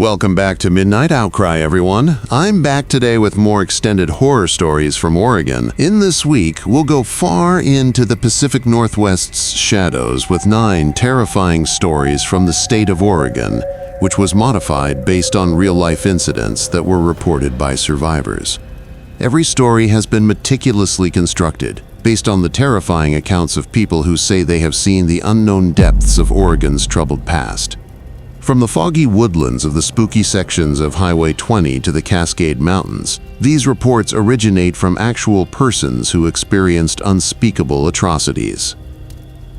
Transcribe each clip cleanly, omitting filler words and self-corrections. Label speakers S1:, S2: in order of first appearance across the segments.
S1: Welcome back to Midnight Outcry, everyone. I'm back today with more extended horror stories from Oregon. In this week, we'll go far into the Pacific Northwest's shadows with 9 terrifying stories from the state of Oregon, which was modified based on real-life incidents that were reported by survivors. Every story has been meticulously constructed, based on the terrifying accounts of people who say they have seen the unknown depths of Oregon's troubled past. From the foggy woodlands of the spooky sections of Highway 20 to the Cascade Mountains, these reports originate from actual persons who experienced unspeakable atrocities.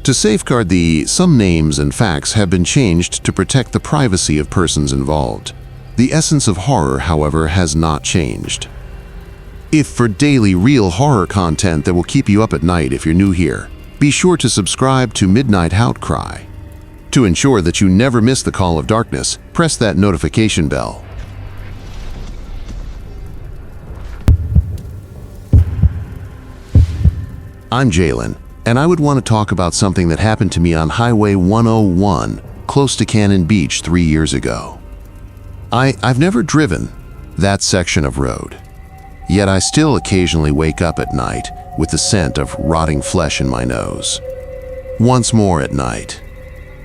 S1: To safeguard some names and facts have been changed to protect the privacy of persons involved. The essence of horror, however, has not changed. If for daily real horror content that will keep you up at night if you're new here, be sure to subscribe to Midnight Outcry. To ensure that you never miss the call of darkness, press that notification bell. I'm Jalen, and I would want to talk about something that happened to me on Highway 101, close to Cannon Beach 3 years ago. I've never driven that section of road, yet I still occasionally wake up at night with the scent of rotting flesh in my nose. Once more at night.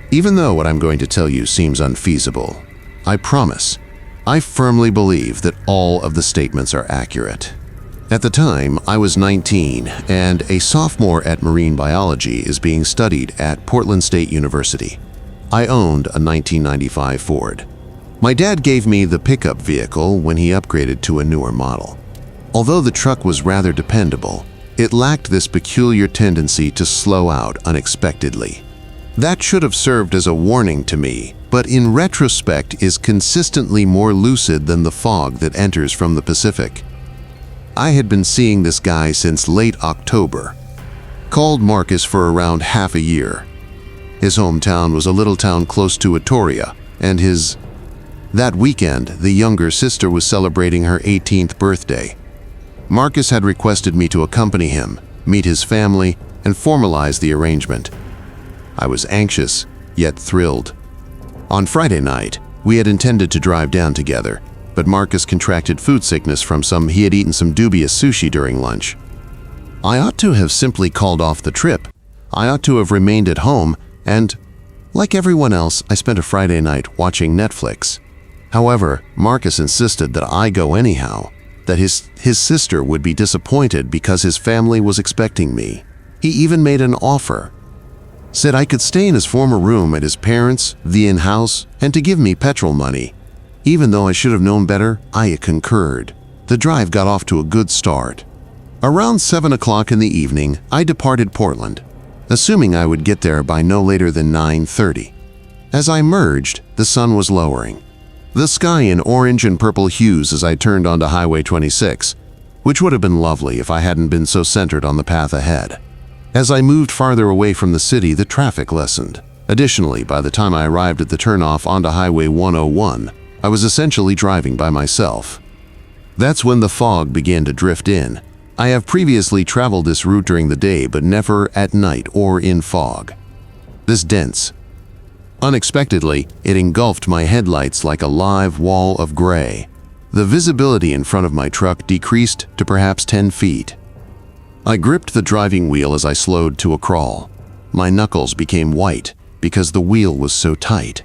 S1: Even though what I'm going to tell you seems unfeasible, I promise, I firmly believe that all of the statements are accurate. At the time, I was 19, and a sophomore at marine biology is being studied at Portland State University. I owned a 1995 Ford. My dad gave me the pickup vehicle when he upgraded to a newer model. Although the truck was rather dependable, it lacked this peculiar tendency to slow out unexpectedly. That should have served as a warning to me, but in retrospect is consistently more lucid than the fog that enters from the Pacific. I had been seeing this guy since late October. Called Marcus for around half a year. His hometown was a little town close to Etoria, and that weekend, the younger sister was celebrating her 18th birthday. Marcus had requested me to accompany him, meet his family, and formalize the arrangement. I was anxious, yet thrilled. On Friday night, we had intended to drive down together, but Marcus contracted food sickness from he had eaten some dubious sushi during lunch. I ought to have simply called off the trip. I ought to have remained at home, and, like everyone else, I spent a Friday night watching Netflix. However, Marcus insisted that I go anyhow, that his sister would be disappointed because his family was expecting me. He even made an offer. Said I could stay in his former room at his parents', the in-house, and to give me petrol money. Even though I should have known better, I concurred. The drive got off to a good start. Around 7 o'clock in the evening, I departed Portland, assuming I would get there by no later than 9:30. As I merged, the sun was lowering. The sky in orange and purple hues as I turned onto Highway 26, which would have been lovely if I hadn't been so centered on the path ahead. As I moved farther away from the city, the traffic lessened. Additionally, by the time I arrived at the turnoff onto Highway 101, I was essentially driving by myself. That's when the fog began to drift in. I have previously traveled this route during the day, but never at night or in fog. This dense. Unexpectedly, it engulfed my headlights like a live wall of gray. The visibility in front of my truck decreased to perhaps 10 feet. I gripped the driving wheel as I slowed to a crawl. My knuckles became white because the wheel was so tight.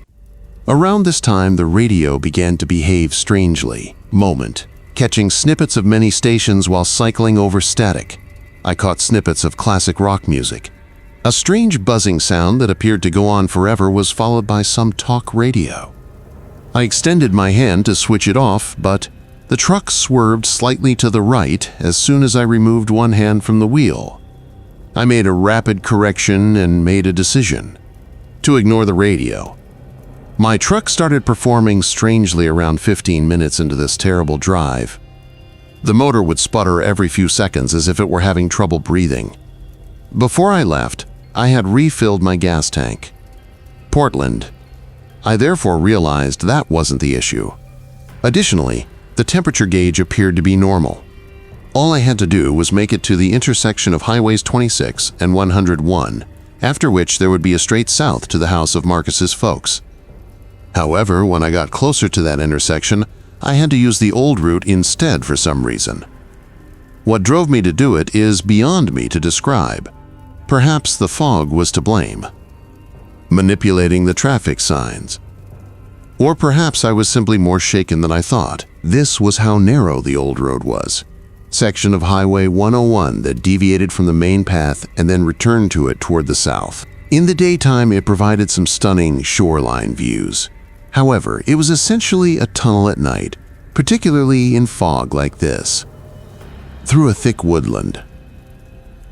S1: Around this time, the radio began to behave strangely, catching snippets of many stations while cycling over static. I caught snippets of classic rock music. A strange buzzing sound that appeared to go on forever was followed by some talk radio. I extended my hand to switch it off, but the truck swerved slightly to the right as soon as I removed one hand from the wheel. I made a rapid correction and made a decision to ignore the radio. My truck started performing strangely around 15 minutes into this terrible drive. The motor would sputter every few seconds as if it were having trouble breathing. Before I left, I had refilled my gas tank. Portland. I therefore realized that wasn't the issue. Additionally, the temperature gauge appeared to be normal. All I had to do was make it to the intersection of Highways 26 and 101, after which there would be a straight south to the house of Marcus's folks. However, when I got closer to that intersection, I had to use the old route instead for some reason. What drove me to do it is beyond me to describe. Perhaps the fog was to blame, manipulating the traffic signs. Or perhaps I was simply more shaken than I thought. This was how narrow the old road was. Section of Highway 101 that deviated from the main path and then returned to it toward the south. In the daytime, it provided some stunning shoreline views. However, it was essentially a tunnel at night, particularly in fog like this. Through a thick woodland.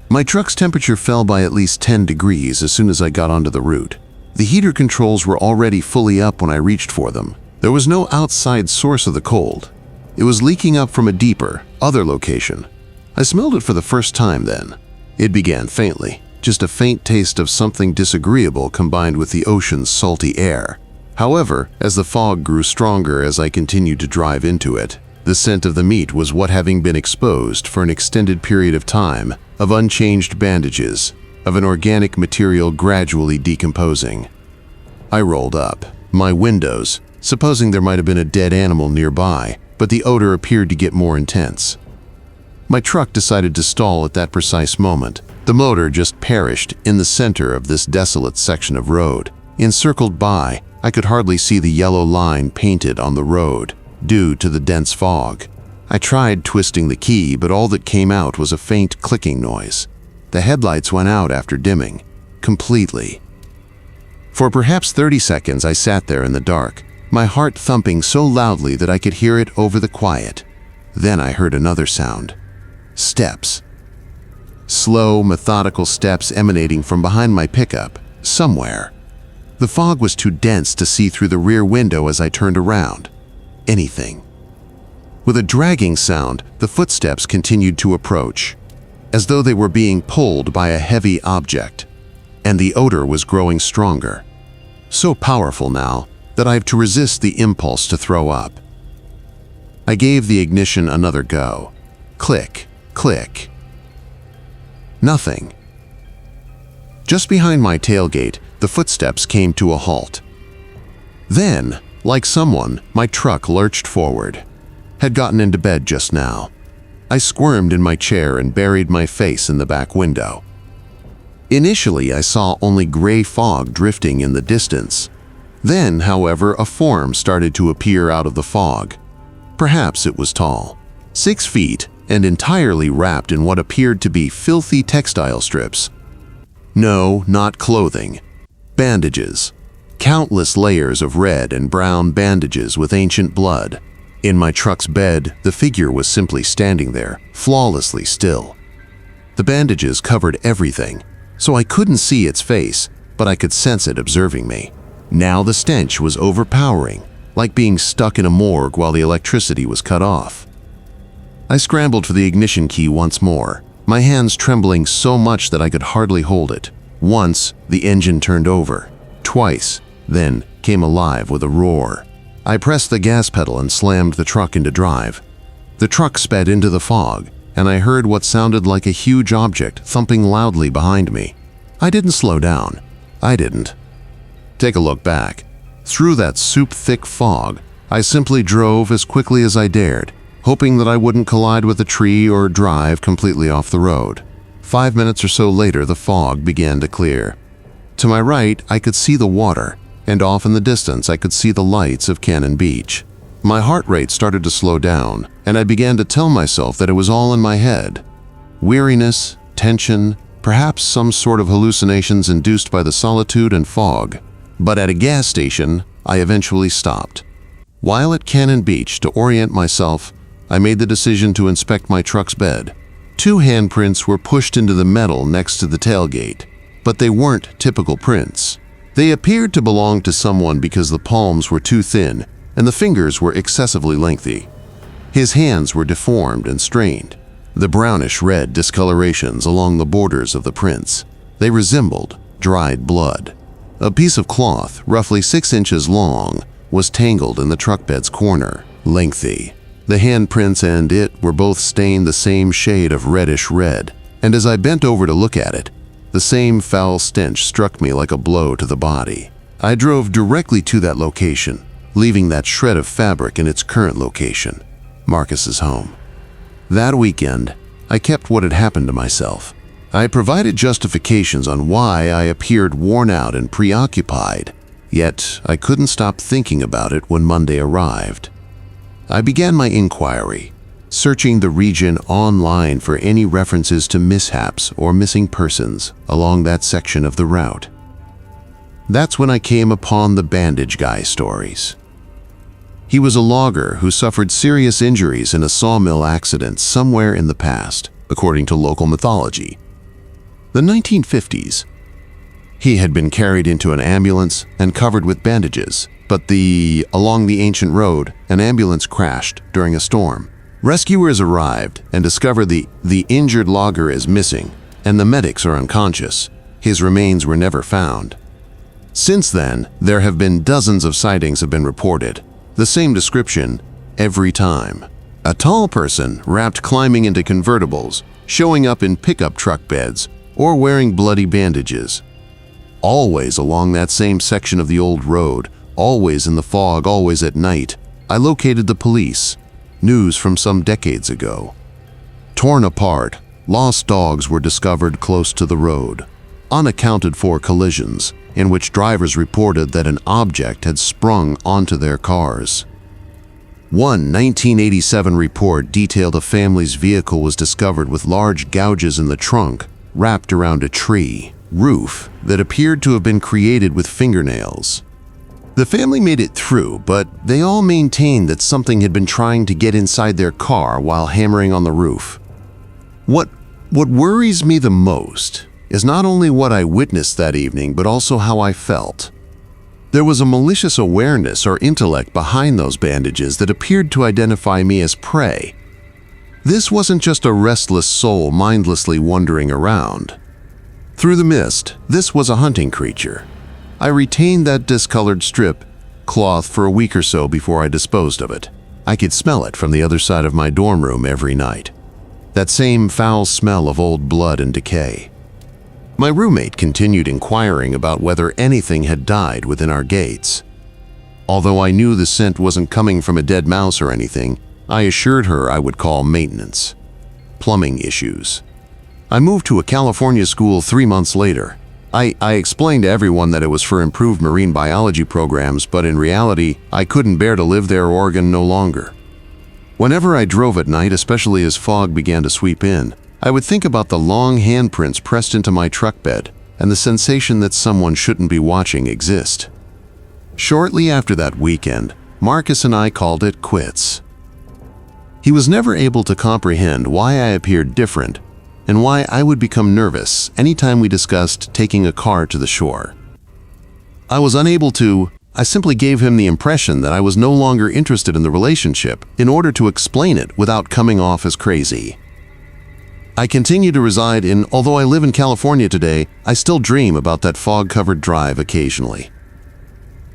S1: My truck's temperature fell by at least 10 degrees as soon as I got onto the route. The heater controls were already fully up when I reached for them. There was no outside source of the cold. It was leaking up from a deeper, other location. I smelled it for the first time then. It began faintly, just a faint taste of something disagreeable combined with the ocean's salty air. However, as the fog grew stronger as I continued to drive into it, the scent of the meat was what, having been exposed for an extended period of time, of unchanged bandages, of an organic material gradually decomposing. I rolled up my windows, supposing there might have been a dead animal nearby, but the odor appeared to get more intense. My truck decided to stall at that precise moment. The motor just perished in the center of this desolate section of road. Encircled by, I could hardly see the yellow line painted on the road, due to the dense fog. I tried twisting the key, but all that came out was a faint clicking noise. The headlights went out after dimming, completely. For perhaps 30 seconds I sat there in the dark, my heart thumping so loudly that I could hear it over the quiet. Then I heard another sound. Steps. Slow, methodical steps emanating from behind my pickup, somewhere. The fog was too dense to see through the rear window as I turned around. Anything. With a dragging sound, the footsteps continued to approach, as though they were being pulled by a heavy object, and the odor was growing stronger. So powerful now that I have to resist the impulse to throw up. I gave the ignition another go. Click, click. Nothing. Just behind my tailgate, the footsteps came to a halt. Then, like someone, my truck lurched forward. Had gotten into bed just now. I squirmed in my chair and buried my face in the back window. Initially, I saw only gray fog drifting in the distance. Then, however, a form started to appear out of the fog. Perhaps it was tall, 6 feet, and entirely wrapped in what appeared to be filthy textile strips. No, not clothing. Bandages. Countless layers of red and brown bandages with ancient blood. In my truck's bed, the figure was simply standing there, flawlessly still. The bandages covered everything, so I couldn't see its face, but I could sense it observing me. Now the stench was overpowering, like being stuck in a morgue while the electricity was cut off. I scrambled for the ignition key once more, my hands trembling so much that I could hardly hold it. Once, the engine turned over. Twice, then came alive with a roar. I pressed the gas pedal and slammed the truck into drive. The truck sped into the fog, and I heard what sounded like a huge object thumping loudly behind me. I didn't slow down. I didn't. Take a look back. Through that soup-thick fog, I simply drove as quickly as I dared, hoping that I wouldn't collide with a tree or drive completely off the road. 5 minutes or so later, the fog began to clear. To my right, I could see the water, and off in the distance I could see the lights of Cannon Beach. My heart rate started to slow down, and I began to tell myself that it was all in my head. Weariness, tension, perhaps some sort of hallucinations induced by the solitude and fog. But at a gas station, I eventually stopped. While at Cannon Beach, to orient myself, I made the decision to inspect my truck's bed. 2 handprints were pushed into the metal next to the tailgate, but they weren't typical prints. They appeared to belong to someone because the palms were too thin and the fingers were excessively lengthy. His hands were deformed and strained. The brownish-red discolorations along the borders of the prints. They resembled dried blood. A piece of cloth, roughly 6 inches long, was tangled in the truck bed's corner, lengthy. The handprints and it were both stained the same shade of reddish red, and as I bent over to look at it, the same foul stench struck me like a blow to the body. I drove directly to that location, leaving that shred of fabric in its current location, Marcus's home. That weekend, I kept what had happened to myself. I provided justifications on why I appeared worn out and preoccupied, yet I couldn't stop thinking about it when Monday arrived. I began my inquiry, searching the region online for any references to mishaps or missing persons along that section of the route. That's when I came upon the bandage guy stories. He was a logger who suffered serious injuries in a sawmill accident somewhere in the past, according to local mythology. The 1950s. He had been carried into an ambulance and covered with bandages, but along the ancient road, an ambulance crashed during a storm. Rescuers arrived and discovered the injured logger is missing, and the medics are unconscious. His remains were never found. Since then, there have been dozens of sightings have been reported. The same description every time. A tall person wrapped climbing into convertibles, showing up in pickup truck beds, or wearing bloody bandages. Always along that same section of the old road, always in the fog, always at night. I located the police. News from some decades ago. Torn apart, lost dogs were discovered close to the road. Unaccounted for collisions, in which drivers reported that an object had sprung onto their cars. One 1987 report detailed a family's vehicle was discovered with large gouges in the trunk, wrapped around a tree roof that appeared to have been created with fingernails. The family made it through, but they all maintained that something had been trying to get inside their car while hammering on the roof. What worries me the most is not only what I witnessed that evening, but also how I felt. There was a malicious awareness or intellect behind those bandages that appeared to identify me as prey. This wasn't just a restless soul mindlessly wandering around. Through the mist, this was a hunting creature. I retained that discolored strip cloth for a week or so before I disposed of it. I could smell it from the other side of my dorm room every night. That same foul smell of old blood and decay. My roommate continued inquiring about whether anything had died within our gates. Although I knew the scent wasn't coming from a dead mouse or anything, I assured her I would call maintenance. Plumbing issues. I moved to a California school 3 months later. I explained to everyone that it was for improved marine biology programs, but in reality, I couldn't bear to live there or Oregon no longer. Whenever I drove at night, especially as fog began to sweep in, I would think about the long handprints pressed into my truck bed and the sensation that someone shouldn't be watching exist. Shortly after that weekend, Marcus and I called it quits. He was never able to comprehend why I appeared different and why I would become nervous anytime we discussed taking a car to the shore. I was unable to. I simply gave him the impression that I was no longer interested in the relationship in order to explain it without coming off as crazy. I continue to reside in, although I live in California today, I still dream about that fog-covered drive occasionally.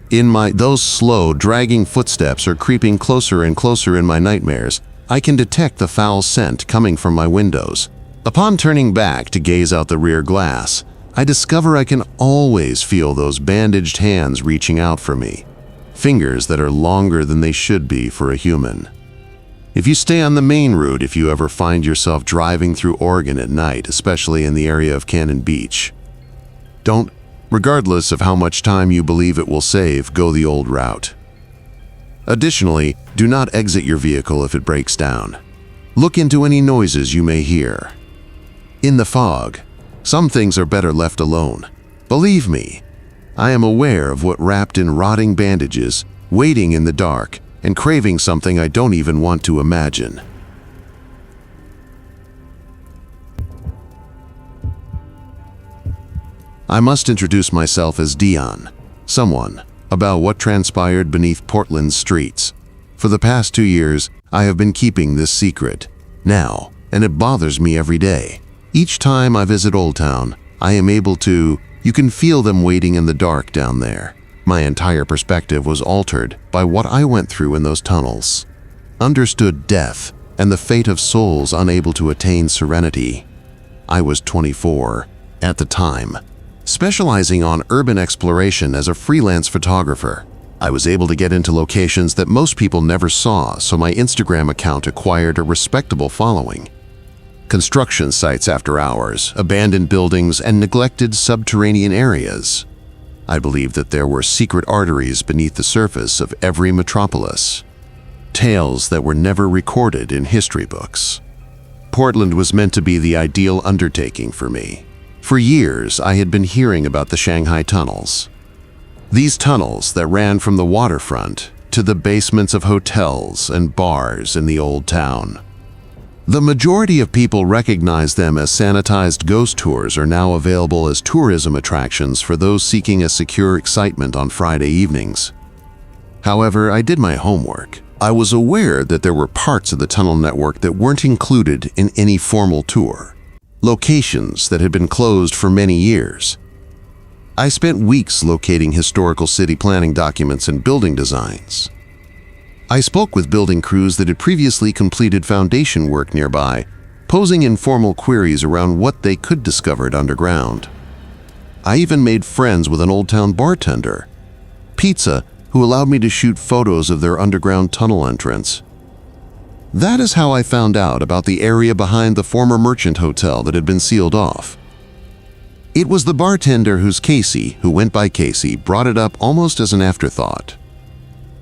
S1: Those slow, dragging footsteps are creeping closer and closer in my nightmares. I can detect the foul scent coming from my windows. Upon turning back to gaze out the rear glass, I discover I can always feel those bandaged hands reaching out for me, fingers that are longer than they should be for a human. If you stay on the main route, if you ever find yourself driving through Oregon at night, especially in the area of Cannon Beach, don't, regardless of how much time you believe it will save, go the old route. Additionally, do not exit your vehicle if it breaks down. Look into any noises you may hear. In the fog, some things are better left alone. Believe me, I am aware of what wrapped in rotting bandages, waiting in the dark, and craving something I don't even want to imagine. I must introduce myself as Dion, someone about what transpired beneath Portland's streets. For the past 2 years, I have been keeping this secret. Now, and it bothers me every day. Each time I visit Old Town, I am able to, you can feel them waiting in the dark down there. My entire perspective was altered by what I went through in those tunnels. Understood death and the fate of souls unable to attain serenity. I was 24 at the time. Specializing on urban exploration as a freelance photographer, I was able to get into locations that most people never saw, so my Instagram account acquired a respectable following. Construction sites after hours, abandoned buildings, and neglected subterranean areas. I believed that there were secret arteries beneath the surface of every metropolis. Tales that were never recorded in history books. Portland was meant to be the ideal undertaking for me. For years, I had been hearing about the Shanghai tunnels. These tunnels that ran from the waterfront to the basements of hotels and bars in the old town. The majority of people recognize them as sanitized ghost tours are now available as tourism attractions for those seeking a secure excitement on Friday evenings. However, I did my homework. I was aware that there were parts of the tunnel network that weren't included in any formal tour. Locations that had been closed for many years. I spent weeks locating historical city planning documents and building designs. I spoke with building crews that had previously completed foundation work nearby, posing informal queries around what they could discover underground. I even made friends with an Old Town bartender, Pizza, who allowed me to shoot photos of their underground tunnel entrance. That is how I found out about the area behind the former merchant hotel that had been sealed off. It was the bartender who went by Casey, brought it up almost as an afterthought.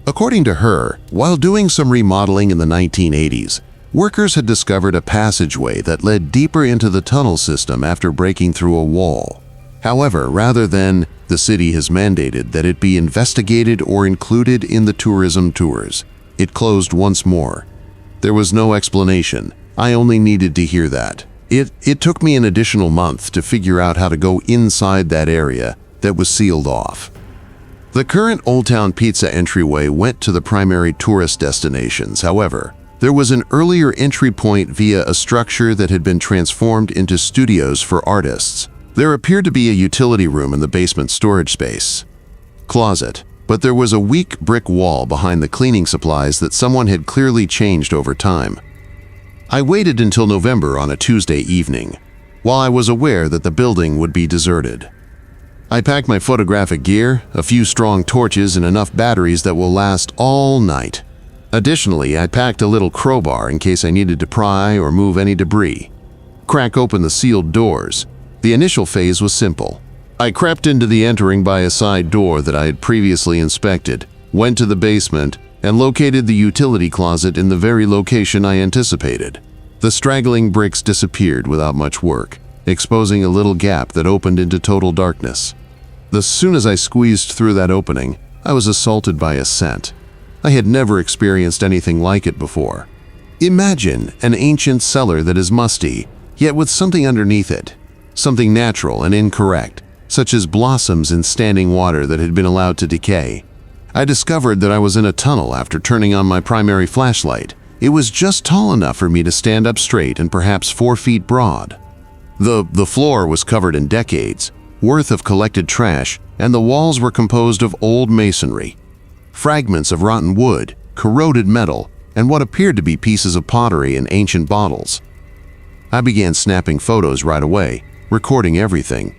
S1: According to her, while doing some remodeling in the 1980s, workers had discovered a passageway that led deeper into the tunnel system after breaking through a wall. However, rather than the city has mandated that it be investigated or included in the tourism tours, it closed once more. There was no explanation. I only needed to hear that. It took me an additional month to figure out how to go inside that area that was sealed off. The current Old Town Pizza entryway went to the primary tourist destinations. However, there was an earlier entry point via a structure that had been transformed into studios for artists. There appeared to be a utility room in the basement storage space. Closet, but there was a weak brick wall behind the cleaning supplies that someone had clearly changed over time. I waited until November on a Tuesday evening, while I was aware that the building would be deserted. I packed my photographic gear, a few strong torches, and enough batteries that will last all night. Additionally, I packed a little crowbar in case I needed to pry or move any debris. Crack open the sealed doors. The initial phase was simple. I crept into the entering by a side door that I had previously inspected, went to the basement, and located the utility closet in the very location I anticipated. The straggling bricks disappeared without much work, exposing a little gap that opened into total darkness. As soon as I squeezed through that opening, I was assaulted by a scent. I had never experienced anything like it before. Imagine an ancient cellar that is musty, yet with something underneath it, something natural and incorrect, such as blossoms in standing water that had been allowed to decay. I discovered that I was in a tunnel after turning on my primary flashlight. It was just tall enough for me to stand up straight and perhaps 4 feet broad. The floor was covered in decades worth of collected trash, and the walls were composed of old masonry, fragments of rotten wood, corroded metal, and what appeared to be pieces of pottery and ancient bottles. I began snapping photos right away, recording everything.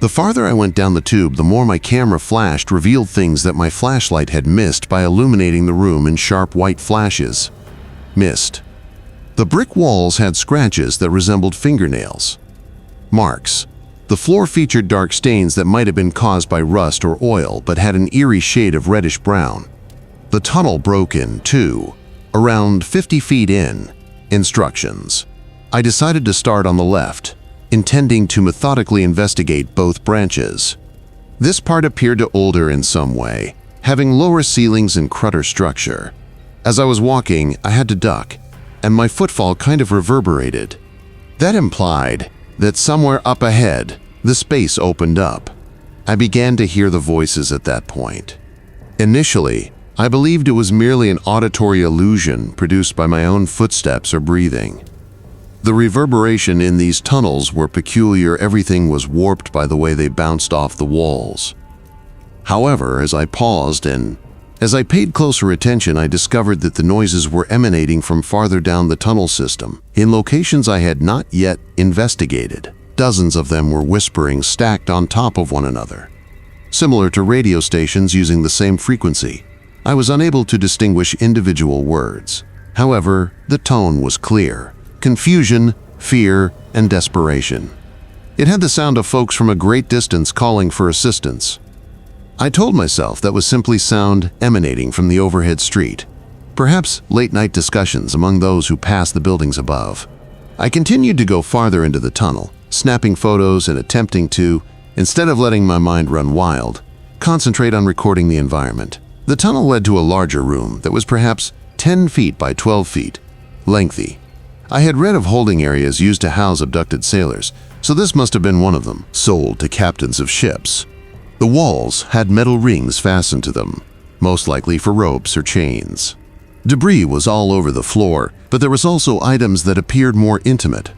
S1: The farther I went down the tube, the more my camera flashed revealed things that my flashlight had missed by illuminating the room in sharp white flashes. Mist. The brick walls had scratches that resembled fingernails. Marks. The floor featured dark stains that might have been caused by rust or oil, but had an eerie shade of reddish-brown. The tunnel broke in, too, around 50 feet in. Instructions. I decided to start on the left, intending to methodically investigate both branches. This part appeared to older in some way, having lower ceilings and crudder structure. As I was walking, I had to duck, and my footfall kind of reverberated. That implied that somewhere up ahead, the space opened up. I began to hear the voices at that point. Initially, I believed it was merely an auditory illusion produced by my own footsteps or breathing. The reverberation in these tunnels were peculiar. Everything was warped by the way they bounced off the walls. However, as I paused and as I paid closer attention, I discovered that the noises were emanating from farther down the tunnel system, in locations I had not yet investigated. Dozens of them were whispering, stacked on top of one another. Similar to radio stations using the same frequency, I was unable to distinguish individual words. However, the tone was clear: confusion, fear, and desperation. It had the sound of folks from a great distance calling for assistance. I told myself that was simply sound emanating from the overhead street, perhaps late-night discussions among those who passed the buildings above. I continued to go farther into the tunnel, snapping photos and attempting to, instead of letting my mind run wild, concentrate on recording the environment. The tunnel led to a larger room that was perhaps 10 feet by 12 feet, lengthy. I had read of holding areas used to house abducted sailors, so this must have been one of them, sold to captains of ships. The walls had metal rings fastened to them, most likely for ropes or chains. Debris was all over the floor, but there was also items that appeared more intimate.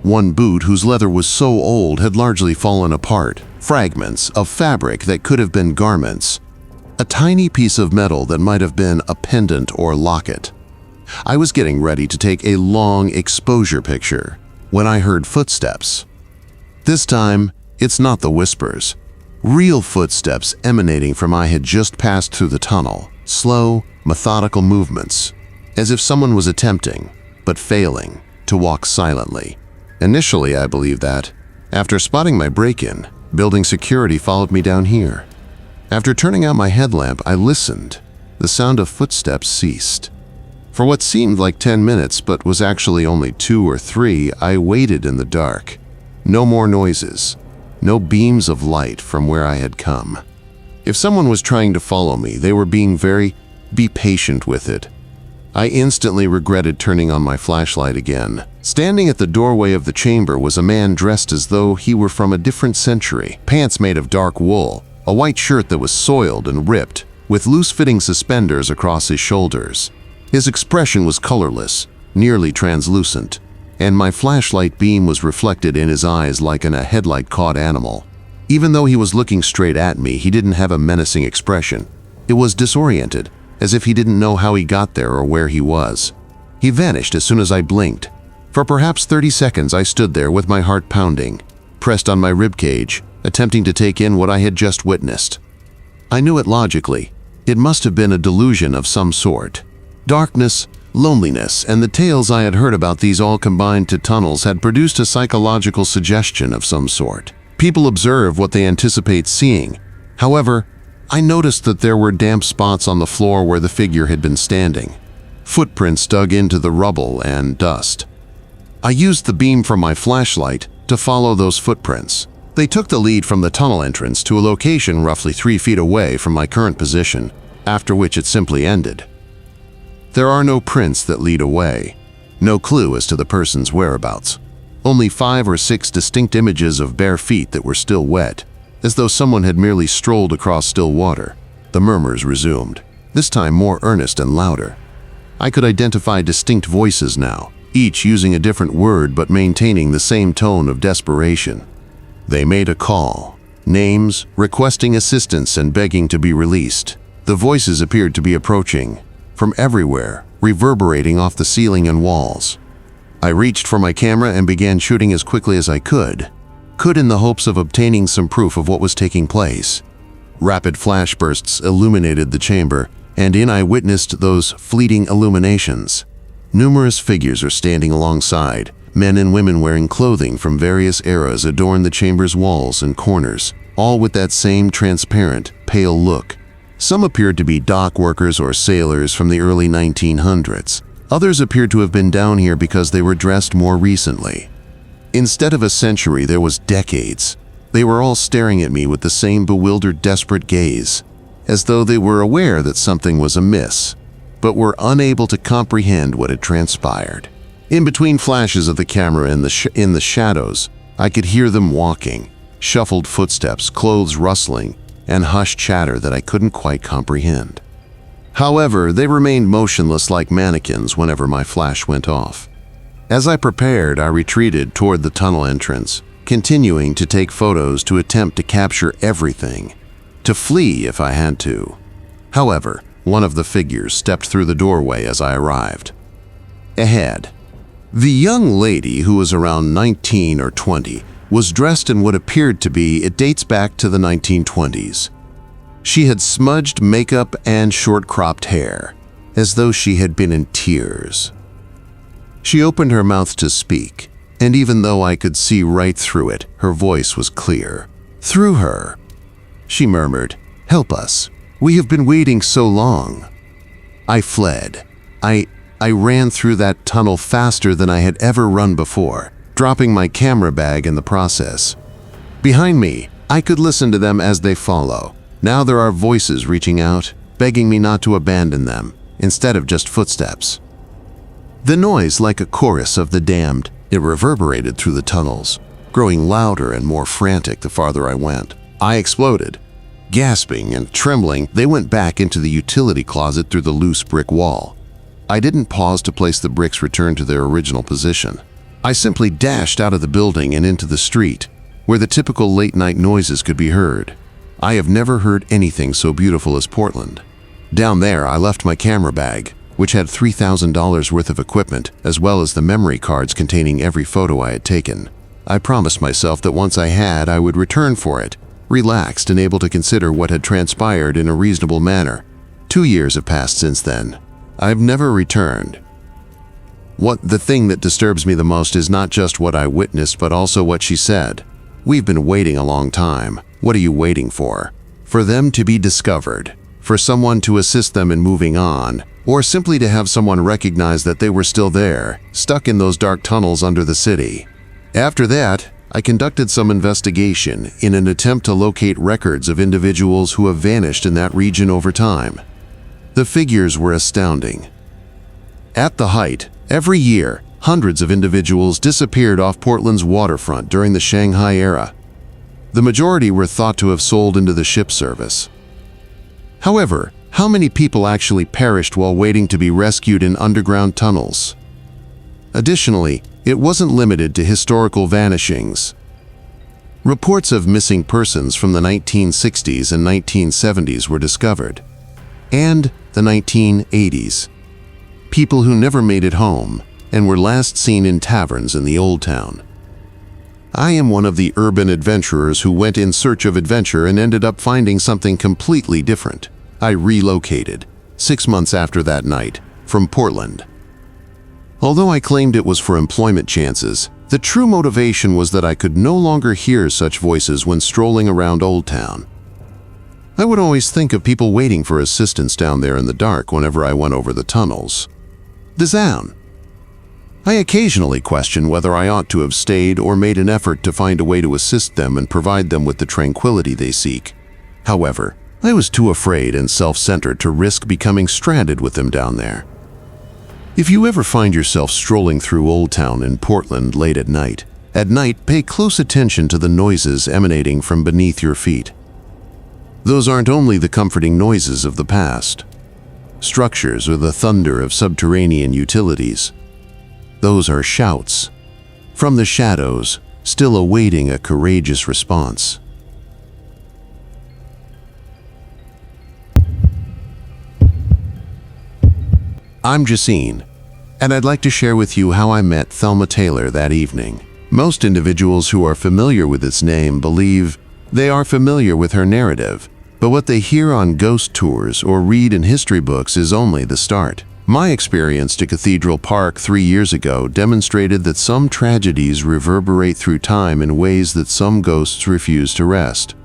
S1: One boot whose leather was so old had largely fallen apart, fragments of fabric that could have been garments, a tiny piece of metal that might have been a pendant or locket. I was getting ready to take a long exposure picture when I heard footsteps. This time, it's not the whispers. Real footsteps emanating from I had just passed through the tunnel. Slow, methodical movements, as if someone was attempting, but failing, to walk silently. Initially, I believed that. After spotting my break-in, building security followed me down here. After turning out my headlamp, I listened. The sound of footsteps ceased. For what seemed like 10 minutes but was actually only 2 or 3, I waited in the dark. No more noises, no beams of light from where I had come. If someone was trying to follow me, they were being be patient with it. I instantly regretted turning on my flashlight again. Standing at the doorway of the chamber was a man dressed as though he were from a different century. Pants made of dark wool, a white shirt that was soiled and ripped, with loose-fitting suspenders across his shoulders. His expression was colorless, nearly translucent, and my flashlight beam was reflected in his eyes like in a headlight-caught animal. Even though he was looking straight at me, he didn't have a menacing expression. It was disoriented, as if he didn't know how he got there or where he was. He vanished as soon as I blinked. For perhaps 30 seconds I stood there with my heart pounding, pressed on my ribcage, attempting to take in what I had just witnessed. I knew it logically. It must have been a delusion of some sort. Darkness, loneliness, and the tales I had heard about these all combined to tunnels had produced a psychological suggestion of some sort. People observe what they anticipate seeing. However, I noticed that there were damp spots on the floor where the figure had been standing. Footprints dug into the rubble and dust. I used the beam from my flashlight to follow those footprints. They took the lead from the tunnel entrance to a location roughly 3 feet away from my current position, after which it simply ended. There are no prints that lead away, no clue as to the person's whereabouts. Only 5 or 6 distinct images of bare feet that were still wet, as though someone had merely strolled across still water. The murmurs resumed, this time more earnest and louder. I could identify distinct voices now, each using a different word but maintaining the same tone of desperation. They made a call, names, requesting assistance and begging to be released. The voices appeared to be approaching from everywhere, reverberating off the ceiling and walls. I reached for my camera and began shooting as quickly as I could in the hopes of obtaining some proof of what was taking place. Rapid flash bursts illuminated the chamber, and I witnessed those fleeting illuminations. Numerous figures are standing alongside. Men and women wearing clothing from various eras adorn the chamber's walls and corners, all with that same transparent, pale look. Some appeared to be dock workers or sailors from the early 1900s. Others appeared to have been down here because they were dressed more recently. Instead of a century, there was decades. They were all staring at me with the same bewildered, desperate gaze, as though they were aware that something was amiss, but were unable to comprehend what had transpired. In between flashes of the camera in the shadows, I could hear them walking, shuffled footsteps, clothes rustling, and hushed chatter that I couldn't quite comprehend. However, they remained motionless like mannequins whenever my flash went off. As I prepared, I retreated toward the tunnel entrance, continuing to take photos to attempt to capture everything, to flee if I had to. However, one of the figures stepped through the doorway as I arrived. Ahead, the young lady, who was around 19 or 20, was dressed in what appeared to be, it dates back to the 1920s. She had smudged makeup and short-cropped hair, as though she had been in tears. She opened her mouth to speak, and even though I could see right through it, her voice was clear. Through her, she murmured, "Help us. We have been waiting so long." I fled. I ran through that tunnel faster than I had ever run before, dropping my camera bag in the process. Behind me, I could listen to them as they follow. Now there are voices reaching out, begging me not to abandon them, instead of just footsteps. The noise, like a chorus of the damned, it reverberated through the tunnels, growing louder and more frantic the farther I went. I exploded. Gasping and trembling, they went back into the utility closet through the loose brick wall. I didn't pause to place the bricks returned to their original position. I simply dashed out of the building and into the street, where the typical late-night noises could be heard. I have never heard anything so beautiful as Portland. Down there, I left my camera bag, which had $3,000 worth of equipment, as well as the memory cards containing every photo I had taken. I promised myself that once I had, I would return for it, relaxed and able to consider what had transpired in a reasonable manner. 2 years have passed since then. I've never returned. The thing that disturbs me the most is not just what I witnessed, but also what she said. "We've been waiting a long time. What are you waiting for? For them to be discovered, for someone to assist them in moving on, or simply to have someone recognize that they were still there, stuck in those dark tunnels under the city." After that, I conducted some investigation in an attempt to locate records of individuals who have vanished in that region over time. The figures were astounding. At the height, every year, hundreds of individuals disappeared off Portland's waterfront during the Shanghai era. The majority were thought to have sold into the ship service. However, how many people actually perished while waiting to be rescued in underground tunnels? Additionally, it wasn't limited to historical vanishings. Reports of missing persons from the 1960s and 1970s were discovered, and the 1980s. People who never made it home and were last seen in taverns in the Old Town. I am one of the urban adventurers who went in search of adventure and ended up finding something completely different. I relocated, 6 months after that night, from Portland. Although I claimed it was for employment chances, the true motivation was that I could no longer hear such voices when strolling around Old Town. I would always think of people waiting for assistance down there in the dark whenever I went over the tunnels. The Zone. I occasionally question whether I ought to have stayed or made an effort to find a way to assist them and provide them with the tranquility they seek. However, I was too afraid and self-centered to risk becoming stranded with them down there. If you ever find yourself strolling through Old Town in Portland late at night, pay close attention to the noises emanating from beneath your feet. Those aren't only the comforting noises of the past, structures or the thunder of subterranean utilities. Those are shouts from the shadows, still awaiting a courageous response. I'm Jacine, and I'd like to share with you how I met Thelma Taylor that evening. Most individuals who are familiar with its name believe they are familiar with her narrative, but what they hear on ghost tours or read in history books is only the start. My experience to Cathedral Park 3 years ago demonstrated that some tragedies reverberate through time in ways that some ghosts refuse to rest.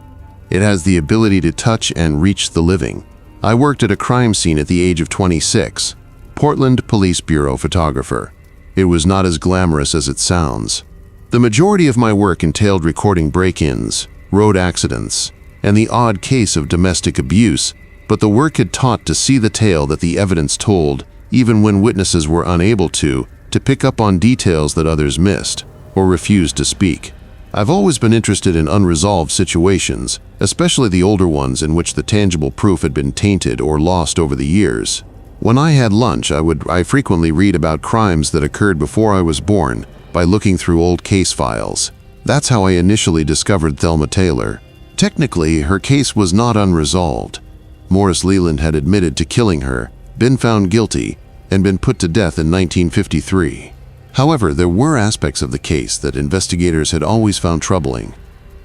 S1: It has the ability to touch and reach the living. I worked at a crime scene at the age of 26, Portland Police Bureau photographer. It was not as glamorous as it sounds. The majority of my work entailed recording break-ins, road accidents, and the odd case of domestic abuse, but the work had taught to see the tale that the evidence told, even when witnesses were unable to pick up on details that others missed or refused to speak. I've always been interested in unresolved situations, especially the older ones in which the tangible proof had been tainted or lost over the years. When I had lunch, I frequently read about crimes that occurred before I was born by looking through old case files. That's how I initially discovered Thelma Taylor. Technically, her case was not unresolved. Morris Leland had admitted to killing her, been found guilty, and been put to death in 1953. However, there were aspects of the case that investigators had always found troubling.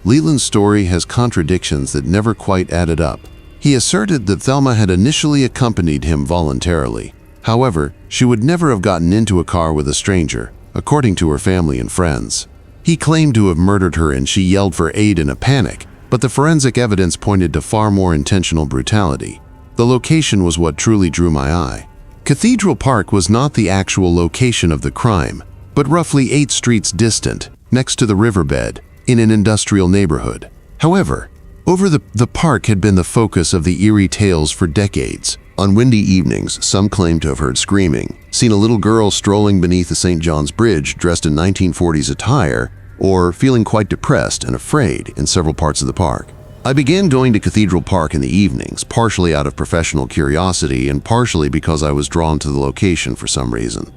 S1: Leland's story has contradictions that never quite added up. He asserted that Thelma had initially accompanied him voluntarily. However, she would never have gotten into a car with a stranger, according to her family and friends. He claimed to have murdered her and she yelled for aid in a panic, but the forensic evidence pointed to far more intentional brutality. The location was what truly drew my eye. Cathedral Park was not the actual location of the crime, but roughly 8 streets distant, next to the riverbed, in an industrial neighborhood. However, the park had been the focus of the eerie tales for decades. On windy evenings, some claimed to have heard screaming, seen a little girl strolling beneath the St. John's Bridge dressed in 1940s attire, or feeling quite depressed and afraid in several parts of the park. I began going to Cathedral Park in the evenings, partially out of professional curiosity and partially because I was drawn to the location for some reason.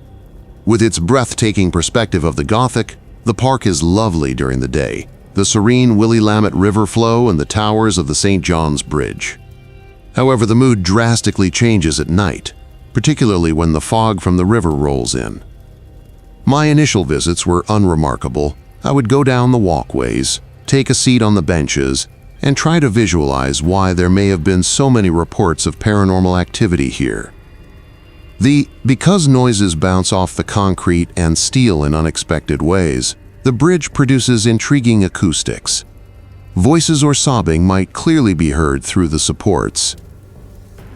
S1: With its breathtaking perspective of the Gothic, the park is lovely during the day, the serene Willamette River flow and the towers of the St. John's Bridge. However, the mood drastically changes at night, particularly when the fog from the river rolls in. My initial visits were unremarkable. I would go down the walkways, take a seat on the benches, and try to visualize why there may have been so many reports of paranormal activity here. Because noises bounce off the concrete and steel in unexpected ways, the bridge produces intriguing acoustics. Voices or sobbing might clearly be heard through the supports.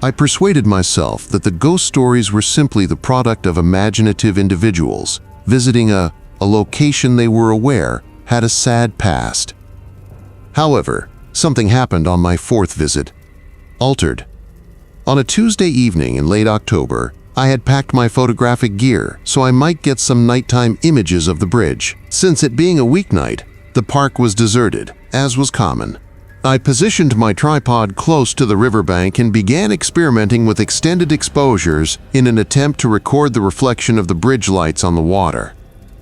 S1: I persuaded myself that the ghost stories were simply the product of imaginative individuals visiting a location they were aware had a sad past. However, something happened on my 4th visit. Altered. On a Tuesday evening in late October, I had packed my photographic gear so I might get some nighttime images of the bridge. Since it being a weeknight, the park was deserted, as was common. I positioned my tripod close to the riverbank and began experimenting with extended exposures in an attempt to record the reflection of the bridge lights on the water.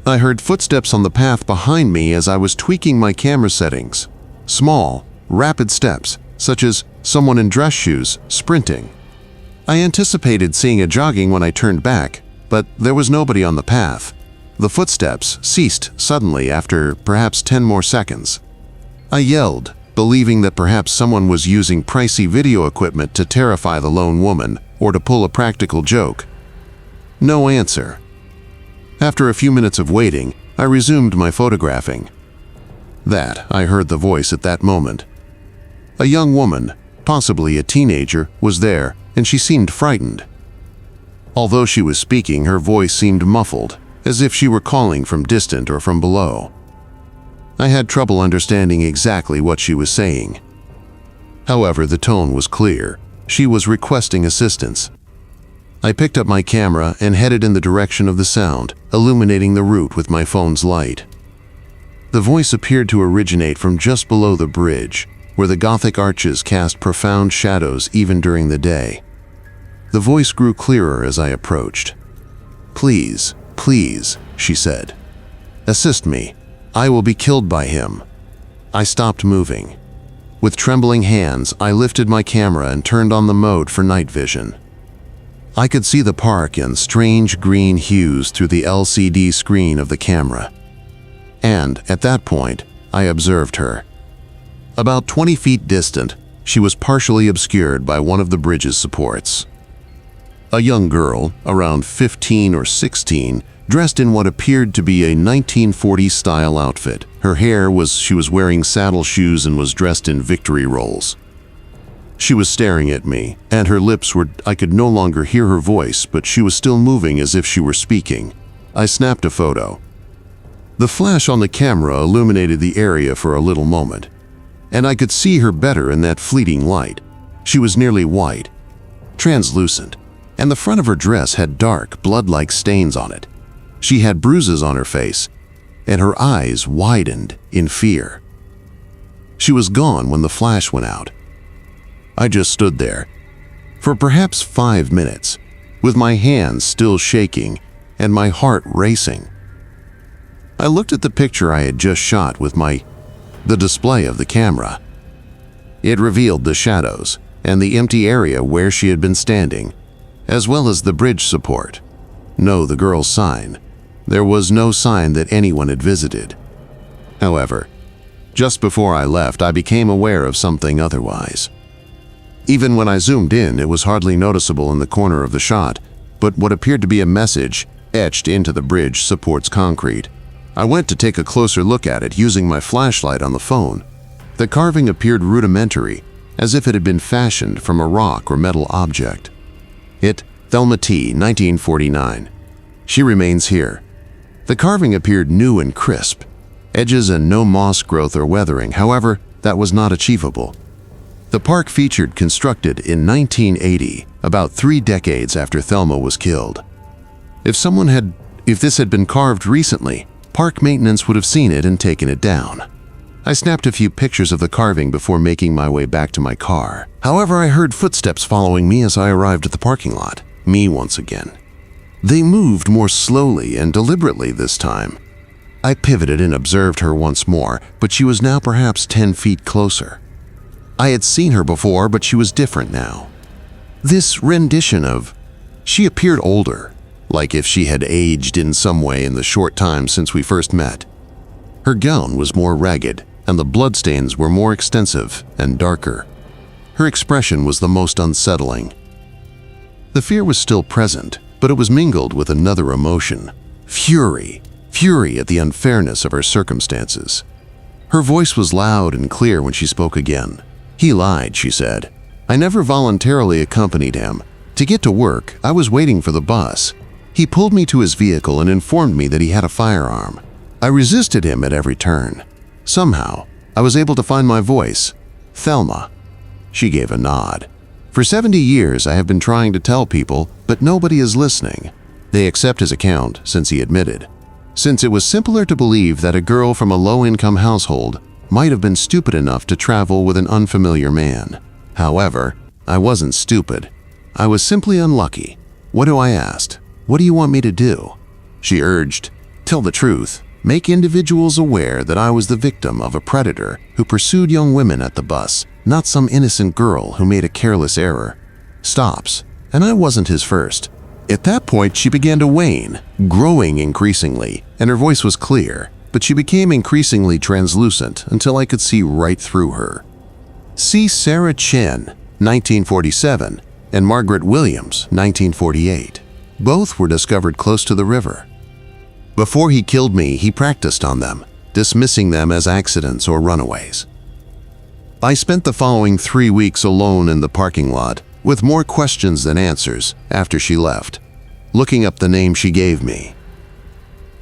S1: I heard footsteps on the path behind me as I was tweaking my camera settings. Small, rapid steps, such as someone in dress shoes, sprinting. I anticipated seeing a jogging when I turned back, but there was nobody on the path. The footsteps ceased suddenly after perhaps 10 more seconds. I yelled, believing that perhaps someone was using pricey video equipment to terrify the lone woman or to pull a practical joke. No answer. After a few minutes of waiting, I resumed my photographing. I heard the voice at that moment. A young woman, possibly a teenager, was there, and she seemed frightened. Although she was speaking, her voice seemed muffled, as if she were calling from distant or from below. I had trouble understanding exactly what she was saying. However, the tone was clear. She was requesting assistance. I picked up my camera and headed in the direction of the sound, illuminating the route with my phone's light. The voice appeared to originate from just below the bridge, where the Gothic arches cast profound shadows even during the day. The voice grew clearer as I approached. "Please, please," she said. "Assist me. I will be killed by him." I stopped moving. With trembling hands, I lifted my camera and turned on the mode for night vision. I could see the park in strange green hues through the LCD screen of the camera. And, at that point, I observed her. About 20 feet distant, she was partially obscured by one of the bridge's supports. A young girl, around 15 or 16, dressed in what appeared to be a 1940s-style outfit. She was wearing saddle shoes and was dressed in victory rolls. She was staring at me, and her lips I could no longer hear her voice, but she was still moving as if she were speaking. I snapped a photo. The flash on the camera illuminated the area for a little moment, and I could see her better in that fleeting light. She was nearly white, translucent, and the front of her dress had dark, blood-like stains on it. She had bruises on her face, and her eyes widened in fear. She was gone when the flash went out. I just stood there for perhaps 5 minutes, with my hands still shaking and my heart racing. I looked at the picture I had just shot with the display of the camera. It revealed the shadows and the empty area where she had been standing, as well as the bridge support. No, the girl's sign. There was no sign that anyone had visited. However, just before I left, I became aware of something otherwise. Even when I zoomed in, it was hardly noticeable in the corner of the shot, but what appeared to be a message etched into the bridge supports concrete. I went to take a closer look at it using my flashlight on the phone. The carving appeared rudimentary, as if it had been fashioned from a rock or metal object. It, Thelma T., 1949. She remains here. The carving appeared new and crisp. Edges and no moss growth or weathering, however, that was not achievable. The park featured constructed in 1980, about 3 decades after Thelma was killed. If this had been carved recently, park maintenance would have seen it and taken it down. I snapped a few pictures of the carving before making my way back to my car. However, I heard footsteps following me as I arrived at the parking lot. Me once again. They moved more slowly and deliberately this time. I pivoted and observed her once more, but she was now perhaps 10 feet closer. I had seen her before, but she was different now. This rendition of... She appeared older, like if she had aged in some way in the short time since we first met. Her gown was more ragged, and the bloodstains were more extensive and darker. Her expression was the most unsettling. The fear was still present, but it was mingled with another emotion. Fury. Fury at the unfairness of her circumstances. Her voice was loud and clear when she spoke again. "He lied," she said. "I never voluntarily accompanied him. To get to work, I was waiting for the bus. He pulled me to his vehicle and informed me that he had a firearm. I resisted him at every turn. Somehow, I was able to find my voice. Thelma." She gave a nod. "For 70 years, I have been trying to tell people, but nobody is listening." They accept his account, since he admitted. Since it was simpler to believe that a girl from a low-income household might have been stupid enough to travel with an unfamiliar man. However, I wasn't stupid. I was simply unlucky. "What do?" I asked. "What do you want me to do?" She urged, "Tell the truth. Make individuals aware that I was the victim of a predator who pursued young women at the bus, not some innocent girl who made a careless error." Stops, and I wasn't his first. At that point, she began to wane, growing increasingly, and her voice was clear, but she became increasingly translucent until I could see right through her. See Sarah Chen, 1947, and Margaret Williams, 1948. Both were discovered close to the river. Before he killed me, he practiced on them, dismissing them as accidents or runaways. I spent the following 3 weeks alone in the parking lot, with more questions than answers after she left, looking up the name she gave me.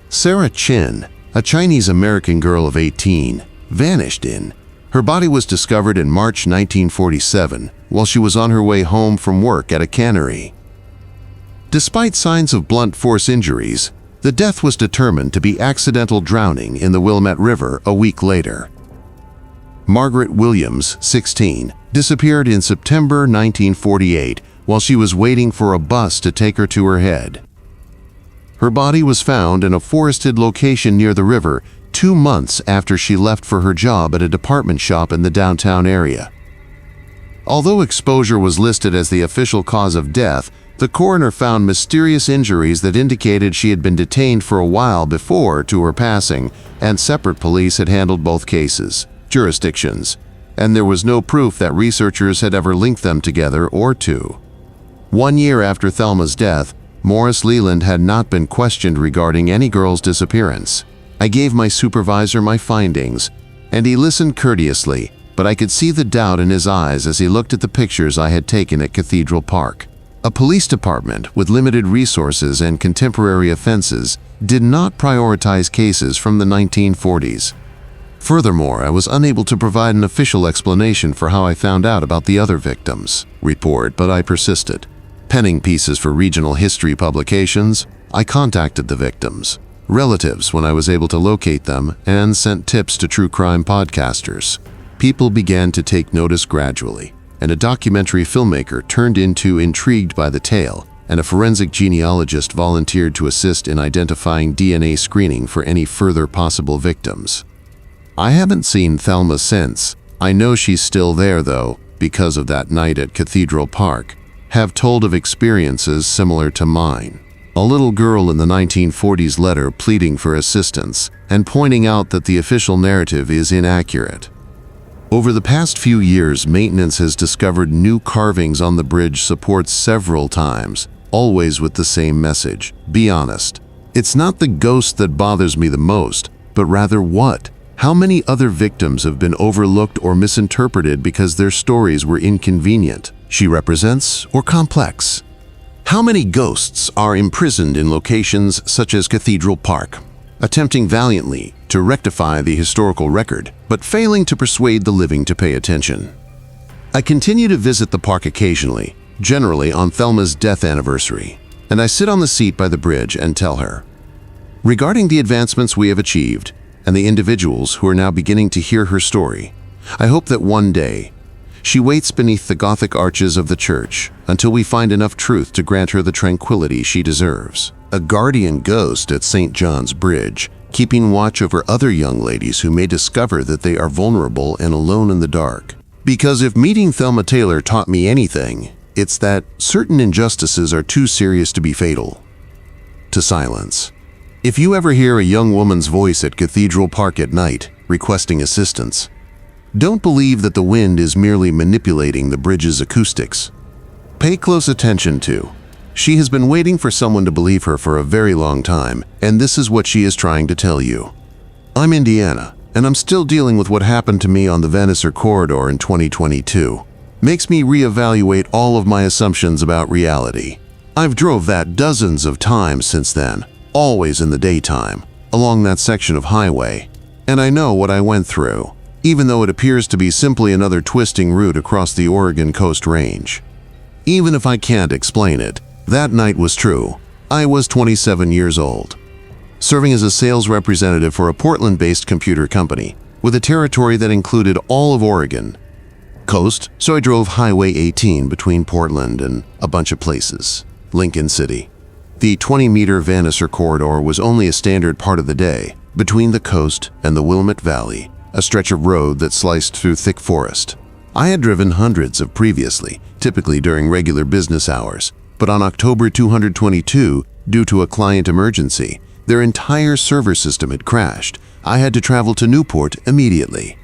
S1: Sarah Chen, a Chinese-American girl of 18, vanished in. Her body was discovered in March 1947 while she was on her way home from work at a cannery. Despite signs of blunt force injuries, the death was determined to be accidental drowning in the Wilmette River a week later. Margaret Williams, 16, disappeared in September 1948 while she was waiting for a bus to take her to her head. Her body was found in a forested location near the river 2 months after she left for her job at a department shop in the downtown area. Although exposure was listed as the official cause of death, the coroner found mysterious injuries that indicated she had been detained for a while before to her passing, and separate police had handled both jurisdictions, and there was no proof that researchers had ever linked them together or to. 1 year after Thelma's death, Morris Leland had not been questioned regarding any girl's disappearance. I gave my supervisor my findings, and he listened courteously, but I could see the doubt in his eyes as he looked at the pictures I had taken at Cathedral Park. A police department with limited resources and contemporary offenses did not prioritize cases from the 1940s. Furthermore, I was unable to provide an official explanation for how I found out about the other victims' report, but I persisted. Penning pieces for regional history publications, I contacted the victims' relatives when I was able to locate them and sent tips to true crime podcasters. People began to take notice gradually, and a documentary filmmaker turned into intrigued by the tale, and a forensic genealogist volunteered to assist in identifying DNA screening for any further possible victims. I haven't seen Thelma since. I know she's still there though, because of that night at Cathedral Park. Have told of experiences similar to mine. a little girl in the 1940s letter pleading for assistance and pointing out that the official narrative is inaccurate. Over the past few years, maintenance has discovered new carvings on the bridge supports several times, always with the same message: be honest. It's not the ghost that bothers me the most, but rather what? How many other victims have been overlooked or misinterpreted because their stories were inconvenient, she represents, or complex? How many ghosts are imprisoned in locations such as Cathedral Park, attempting valiantly to rectify the historical record, but failing to persuade the living to pay attention? I continue to visit the park occasionally, generally on Thelma's death anniversary, and I sit on the seat by the bridge and tell her, regarding the advancements we have achieved and the individuals who are now beginning to hear her story, I hope that one day she waits beneath the Gothic arches of the church until we find enough truth to grant her the tranquility she deserves. A guardian ghost at St. John's Bridge, keeping watch over other young ladies who may discover that they are vulnerable and alone in the dark. Because if meeting Thelma Taylor taught me anything, it's that certain injustices are too serious to be fatal to silence. If you ever hear a young woman's voice at Cathedral Park at night requesting assistance, don't believe that the wind is merely manipulating the bridge's acoustics. Pay close attention to. She has been waiting for someone to believe her for a very long time, and this is what she is trying to tell you. I'm Indiana, and I'm still dealing with what happened to me on the Venicer corridor in 2022. Makes me reevaluate all of my assumptions about reality. I've drove that dozens of times since then, always in the daytime, along that section of highway, and I know what I went through, even though it appears to be simply another twisting route across the Oregon Coast Range. Even if I can't explain it, that night was true. I was 27 years old, serving as a sales representative for a Portland-based computer company with a territory that included all of Oregon coast, so I drove Highway 18 between Portland and a bunch of places. Lincoln City. The 20-meter Vanicer corridor was only a standard part of the day between the coast and the Willamette Valley, a stretch of road that sliced through thick forest. I had driven hundreds of previously, typically during regular business hours, but on October 222, due to a client emergency, their entire server system had crashed. I had to travel to Newport immediately.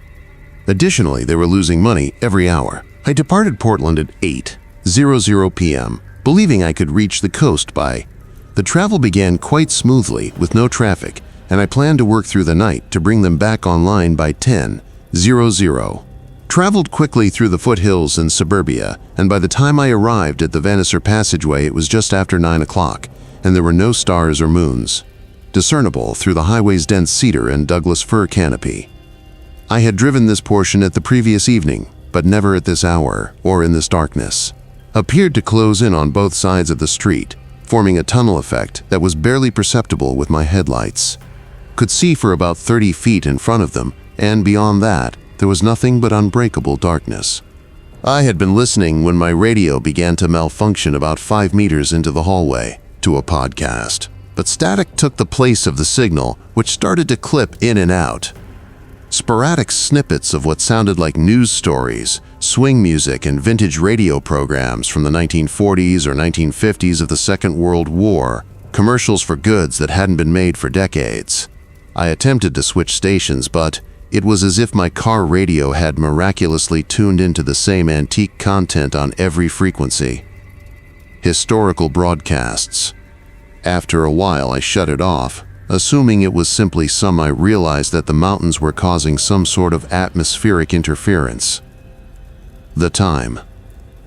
S1: Additionally, they were losing money every hour. I departed Portland at 8:00 p.m., believing I could reach the coast by. The travel began quite smoothly with no traffic, and I planned to work through the night to bring them back online by 10:00. Traveled quickly through the foothills and suburbia, and by the time I arrived at the Vanicer Passageway, it was just after 9 o'clock, and there were no stars or moons discernible through the highway's dense cedar and Douglas fir canopy. I had driven this portion at the previous evening, but never at this hour or in this darkness. Appeared to close in on both sides of the street, forming a tunnel effect that was barely perceptible with my headlights. Could see for about 30 feet in front of them, and beyond that, there was nothing but unbreakable darkness. I had been listening when my radio began to malfunction about 5 meters into the hallway to a podcast, but static took the place of the signal, which started to clip in and out. Sporadic snippets of what sounded like news stories, swing music, and vintage radio programs from the 1940s or 1950s of the Second World War, commercials for goods that hadn't been made for decades. I attempted to switch stations, but it was as if my car radio had miraculously tuned into the same antique content on every frequency. Historical broadcasts. After a while, I shut it off, assuming it was simply some. I realized that the mountains were causing some sort of atmospheric interference. The time.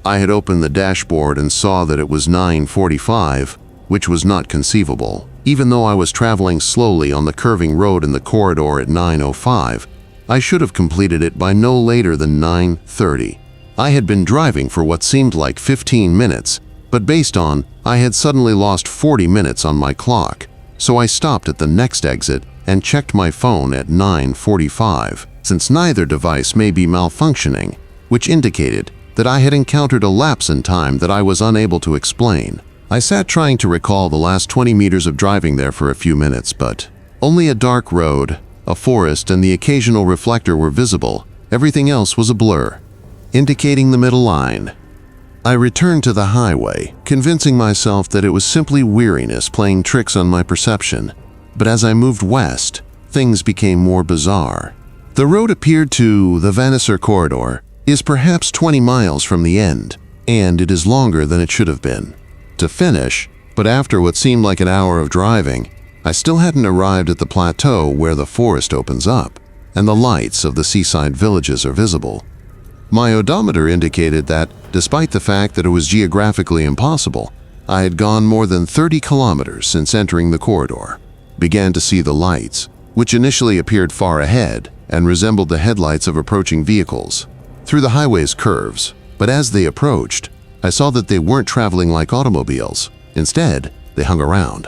S1: I had opened the dashboard and saw that it was 9:45, which was not conceivable. Even though I was traveling slowly on the curving road in the corridor at 9:05, I should have completed it by no later than 9:30. I had been driving for what seemed like 15 minutes, but based on, I had suddenly lost 40 minutes on my clock, so I stopped at the next exit and checked my phone at 9:45, since neither device may be malfunctioning, which indicated that I had encountered a lapse in time that I was unable to explain. I sat trying to recall the last 20 meters of driving there for a few minutes, but only a dark road, a forest, and the occasional reflector were visible. Everything else was a blur, indicating the middle line. I returned to the highway, convincing myself that it was simply weariness playing tricks on my perception. But as I moved west, things became more bizarre. The road appeared to the Vanisser corridor is perhaps 20 miles from the end, and it is longer than it should have been. To finish, but after what seemed like an hour of driving, I still hadn't arrived at the plateau where the forest opens up, and the lights of the seaside villages are visible. My odometer indicated that, despite the fact that it was geographically impossible, I had gone more than 30 kilometers since entering the corridor. Began to see the lights, which initially appeared far ahead and resembled the headlights of approaching vehicles, through the highway's curves. But as they approached, I saw that they weren't traveling like automobiles. Instead, they hung around.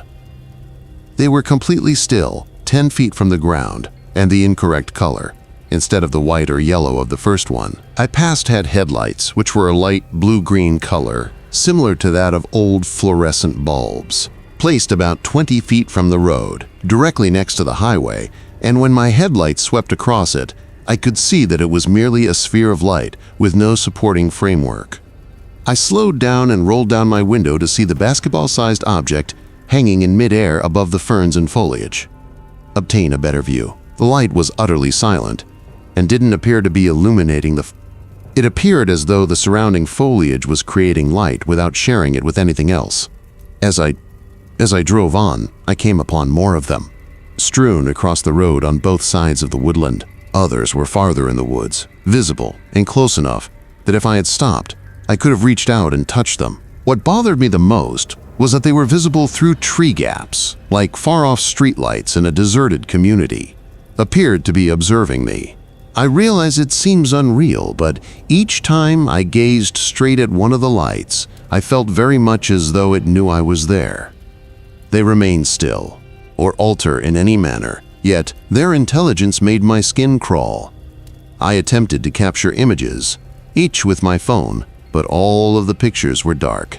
S1: They were completely still, 10 feet from the ground, and the incorrect color, instead of the white or yellow of the first one. I passed headlights, which were a light blue-green color, similar to that of old fluorescent bulbs, placed about 20 feet from the road, directly next to the highway, and when my headlights swept across it, I could see that it was merely a sphere of light with no supporting framework. I slowed down and rolled down my window to see the basketball-sized object hanging in midair above the ferns and foliage. Obtain a better view. The light was utterly silent and didn't appear to be illuminating It appeared as though the surrounding foliage was creating light without sharing it with anything else. As I drove on, I came upon more of them, strewn across the road on both sides of the woodland. Others were farther in the woods, visible and close enough that if I had stopped, I could have reached out and touched them. What bothered me the most was that they were visible through tree gaps, like far-off streetlights in a deserted community, appeared to be observing me. I realize it seems unreal, but each time I gazed straight at one of the lights, I felt very much as though it knew I was there. They remained still, or alter in any manner, yet their intelligence made my skin crawl. I attempted to capture images, each with my phone, but all of the pictures were dark.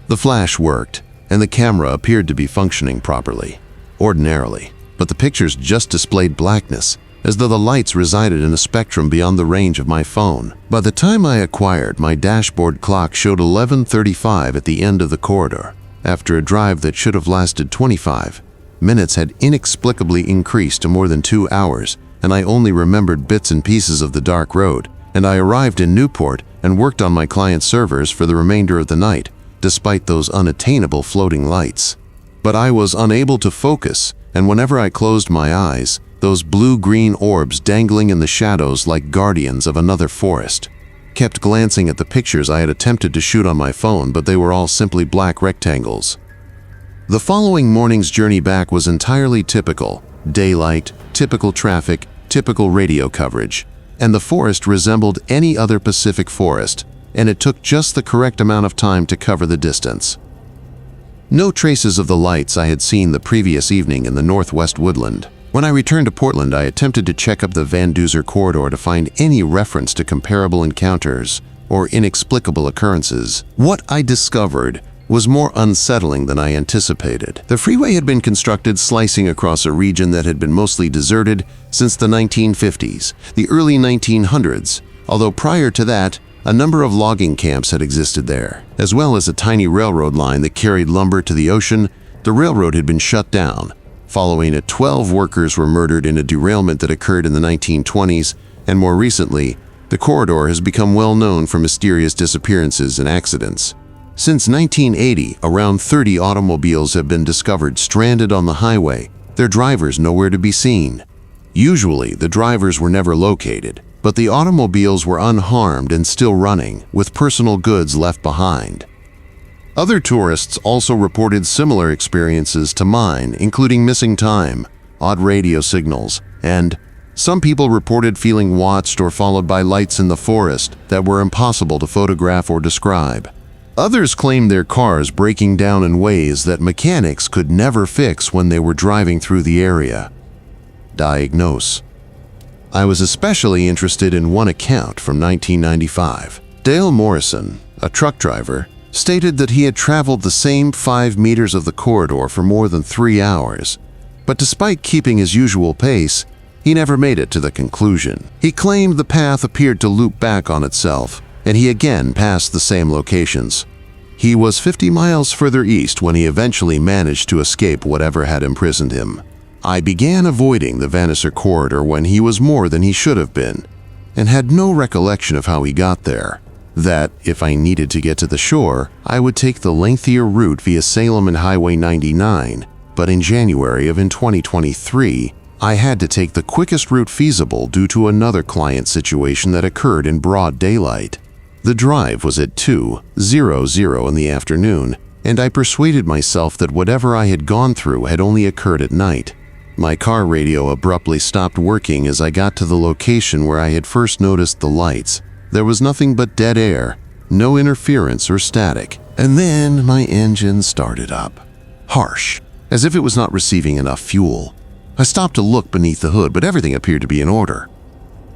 S1: The flash worked, and the camera appeared to be functioning properly, ordinarily, but the pictures just displayed blackness, as though the lights resided in a spectrum beyond the range of my phone. By the time I acquired, my dashboard clock showed 11:35 at the end of the corridor. After a drive that should have lasted 25 minutes had inexplicably increased to more than 2 hours, and I only remembered bits and pieces of the dark road, and I arrived in Newport and worked on my client's servers for the remainder of the night, despite those unattainable floating lights. But I was unable to focus, and whenever I closed my eyes, those blue-green orbs dangling in the shadows like guardians of another forest. Kept glancing at the pictures I had attempted to shoot on my phone, but they were all simply black rectangles. The following morning's journey back was entirely typical. Daylight, typical traffic, typical radio coverage. And the forest resembled any other Pacific forest, and it took just the correct amount of time to cover the distance. No traces of the lights I had seen the previous evening in the northwest woodland. When I returned to Portland, I attempted to check up the Van Duzer corridor to find any reference to comparable encounters or inexplicable occurrences. What I discovered was more unsettling than I anticipated. The freeway had been constructed slicing across a region that had been mostly deserted since the 1950s, the early 1900s, although prior to that, a number of logging camps had existed there, as well as a tiny railroad line that carried lumber to the ocean. The railroad had been shut down, following it 12 workers were murdered in a derailment that occurred in the 1920s, and more recently, the corridor has become well known for mysterious disappearances and accidents. Since 1980, around 30 automobiles have been discovered stranded on the highway, their drivers nowhere to be seen. Usually, the drivers were never located, but the automobiles were unharmed and still running, with personal goods left behind. Other tourists also reported similar experiences to mine, including missing time, odd radio signals, and some people reported feeling watched or followed by lights in the forest that were impossible to photograph or describe. Others claimed their cars breaking down in ways that mechanics could never fix when they were driving through the area. Diagnose. I was especially interested in one account from 1995. Dale Morrison, a truck driver, stated that he had traveled the same 5 meters of the corridor for more than 3 hours, but despite keeping his usual pace, he never made it to the conclusion. He claimed the path appeared to loop back on itself, and he again passed the same locations. He was 50 miles further east when he eventually managed to escape whatever had imprisoned him. I began avoiding the Vanisher corridor when he was more than he should have been, and had no recollection of how he got there. That, if I needed to get to the shore, I would take the lengthier route via Salem and Highway 99, but in January of 2023, I had to take the quickest route feasible due to another client situation that occurred in broad daylight. The drive was at 2:00 in the afternoon, and I persuaded myself that whatever I had gone through had only occurred at night. My car radio abruptly stopped working as I got to the location where I had first noticed the lights. There was nothing but dead air, no interference or static, and then my engine started up. Harsh, as if it was not receiving enough fuel. I stopped to look beneath the hood, but everything appeared to be in order.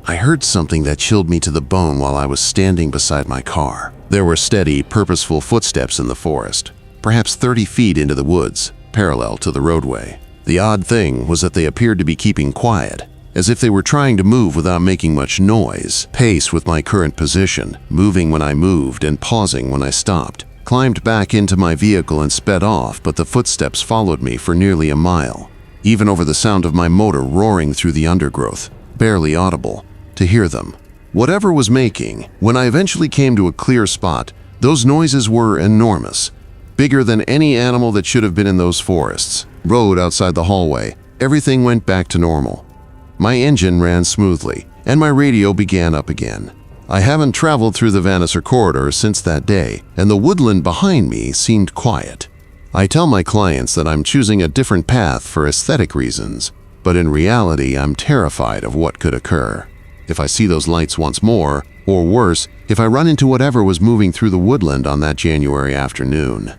S1: I heard something that chilled me to the bone while I was standing beside my car. There were steady, purposeful footsteps in the forest, perhaps 30 feet into the woods, parallel to the roadway. The odd thing was that they appeared to be keeping quiet, as if they were trying to move without making much noise, pace with my current position, moving when I moved and pausing when I stopped. Climbed back into my vehicle and sped off, but the footsteps followed me for nearly a mile, even over the sound of my motor roaring through the undergrowth, barely audible to hear them. Whatever was making, when I eventually came to a clear spot, those noises were enormous, bigger than any animal that should have been in those forests. Road outside the hallway, everything went back to normal. My engine ran smoothly, and my radio began up again. I haven't traveled through the Vanisher corridor since that day, and the woodland behind me seemed quiet. I tell my clients that I'm choosing a different path for aesthetic reasons, but in reality, I'm terrified of what could occur. If I see those lights once more, or worse, if I run into whatever was moving through the woodland on that January afternoon.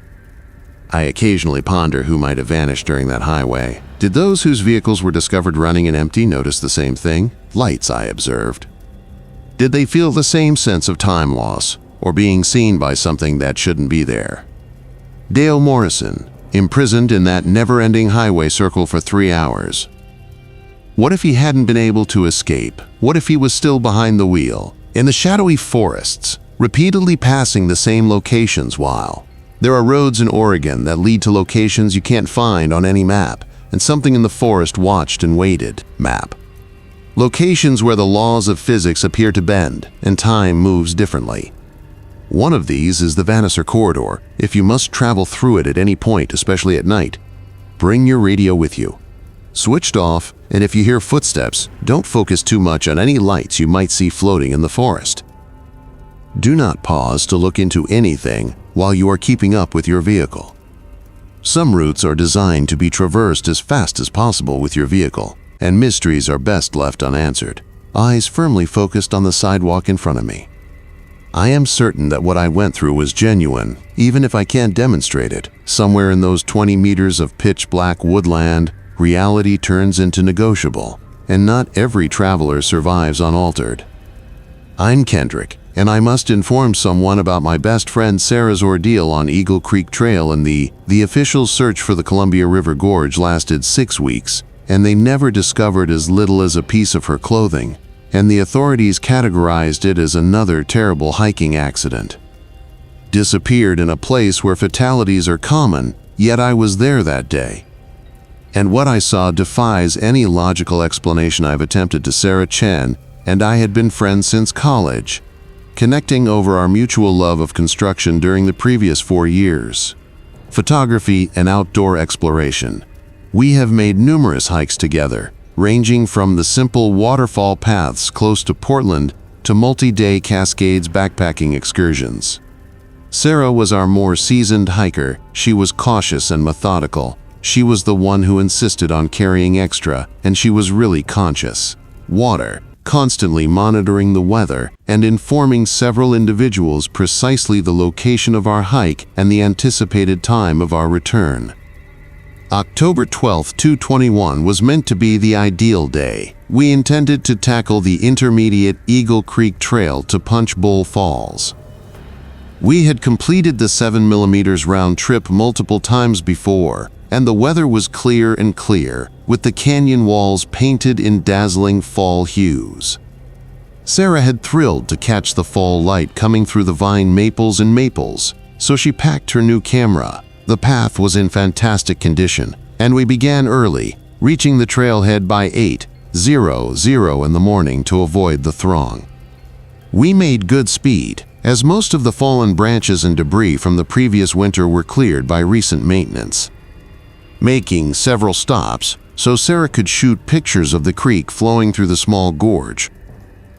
S1: I occasionally ponder who might have vanished during that highway. Did those whose vehicles were discovered running and empty notice the same thing? Lights, I observed. Did they feel the same sense of time loss, or being seen by something that shouldn't be there? Dale Morrison, imprisoned in that never-ending highway circle for 3 hours. What if he hadn't been able to escape? What if he was still behind the wheel, in the shadowy forests, repeatedly passing the same locations while? There are roads in Oregon that lead to locations you can't find on any map, and something in the forest watched and waited, map. Locations where the laws of physics appear to bend, and time moves differently. One of these is the Vanisher corridor. If you must travel through it at any point, especially at night, bring your radio with you. Switched off, and if you hear footsteps, don't focus too much on any lights you might see floating in the forest. Do not pause to look into anything while you are keeping up with your vehicle. Some routes are designed to be traversed as fast as possible with your vehicle, and mysteries are best left unanswered, eyes firmly focused on the sidewalk in front of me. I am certain that what I went through was genuine, even if I can't demonstrate it. Somewhere in those 20 meters of pitch-black woodland, reality turns into negotiable, and not every traveler survives unaltered. I'm Kendrick, and I must inform someone about my best friend Sarah's ordeal on Eagle Creek Trail, and the official search for the Columbia River Gorge lasted 6 weeks, and they never discovered as little as a piece of her clothing, and the authorities categorized it as another terrible hiking accident. Disappeared in a place where fatalities are common, yet I was there that day. And what I saw defies any logical explanation. I've attempted to Sarah Chen, and I had been friends since college, connecting over our mutual love of construction during the previous 4 years. Photography and outdoor exploration. We have made numerous hikes together, ranging from the simple waterfall paths close to Portland to multi-day Cascades backpacking excursions. Sarah was our more seasoned hiker. She was cautious and methodical. She was the one who insisted on carrying extra, and she was really conscious. Water, constantly monitoring the weather and informing several individuals precisely the location of our hike and the anticipated time of our return. October 12, 2021 was meant to be the ideal day. We intended to tackle the intermediate Eagle Creek Trail to Punch Bowl Falls. We had completed the 7mm round trip multiple times before, and the weather was clear and clear, with the canyon walls painted in dazzling fall hues. Sarah had thrilled to catch the fall light coming through the vine maples and maples, so she packed her new camera. The path was in fantastic condition, and we began early, reaching the trailhead by 8:00 in the morning to avoid the throng. We made good speed, as most of the fallen branches and debris from the previous winter were cleared by recent maintenance. Making several stops so Sarah could shoot pictures of the creek flowing through the small gorge.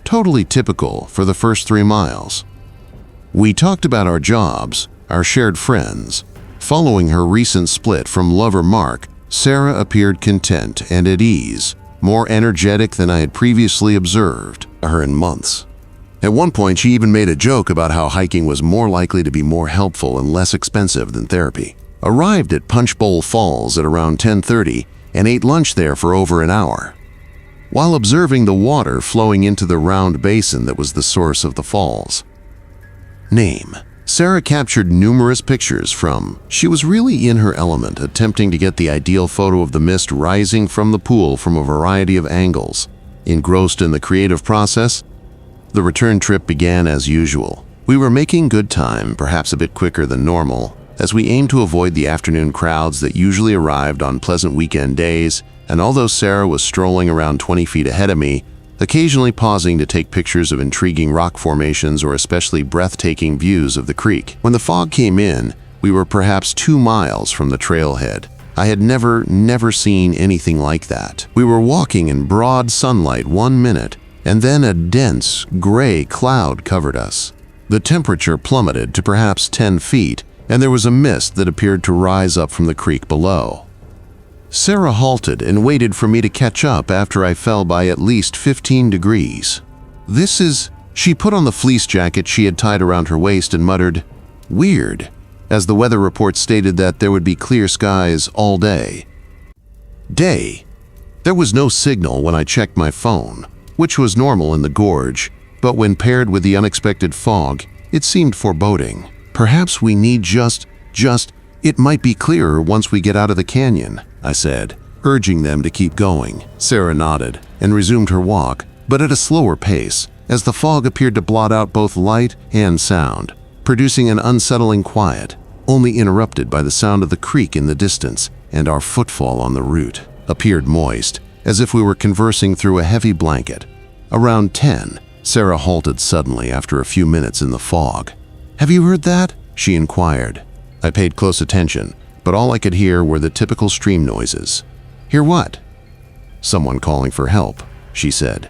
S1: Totally typical for the first 3 miles. We talked about our jobs, our shared friends. Following her recent split from lover Mark, Sarah appeared content and at ease, more energetic than I had previously observed her in months. At one point, she even made a joke about how hiking was more likely to be more helpful and less expensive than therapy. Arrived at Punch Bowl Falls at around 10:30 and ate lunch there for over an hour, while observing the water flowing into the round basin that was the source of the falls. Name. Sarah captured numerous pictures from. She was really in her element, attempting to get the ideal photo of the mist rising from the pool from a variety of angles. Engrossed in the creative process, the return trip began as usual. We were making good time, perhaps a bit quicker than normal, as we aimed to avoid the afternoon crowds that usually arrived on pleasant weekend days, and although Sarah was strolling around 20 feet ahead of me, occasionally pausing to take pictures of intriguing rock formations or especially breathtaking views of the creek. When the fog came in, we were perhaps 2 miles from the trailhead. I had never seen anything like that. We were walking in broad sunlight 1 minute, and then a dense, gray cloud covered us. The temperature plummeted to perhaps 10 feet, and there was a mist that appeared to rise up from the creek below. Sarah halted and waited for me to catch up after I fell by at least 15 degrees. "This is..." She put on the fleece jacket she had tied around her waist and muttered, "Weird," as the weather report stated that there would be clear skies all day. There was no signal when I checked my phone, which was normal in the gorge, but when paired with the unexpected fog, it seemed foreboding. "Perhaps we need just, it might be clearer once we get out of the canyon," I said, urging them to keep going. Sarah nodded and resumed her walk, but at a slower pace, as the fog appeared to blot out both light and sound, producing an unsettling quiet, only interrupted by the sound of the creek in the distance, and our footfall on the route appeared moist, as if we were conversing through a heavy blanket. Around 10, Sarah halted suddenly after a few minutes in the fog. "Have you heard that?" she inquired. I paid close attention, but all I could hear were the typical stream noises. "Hear what?" "Someone calling for help," she said.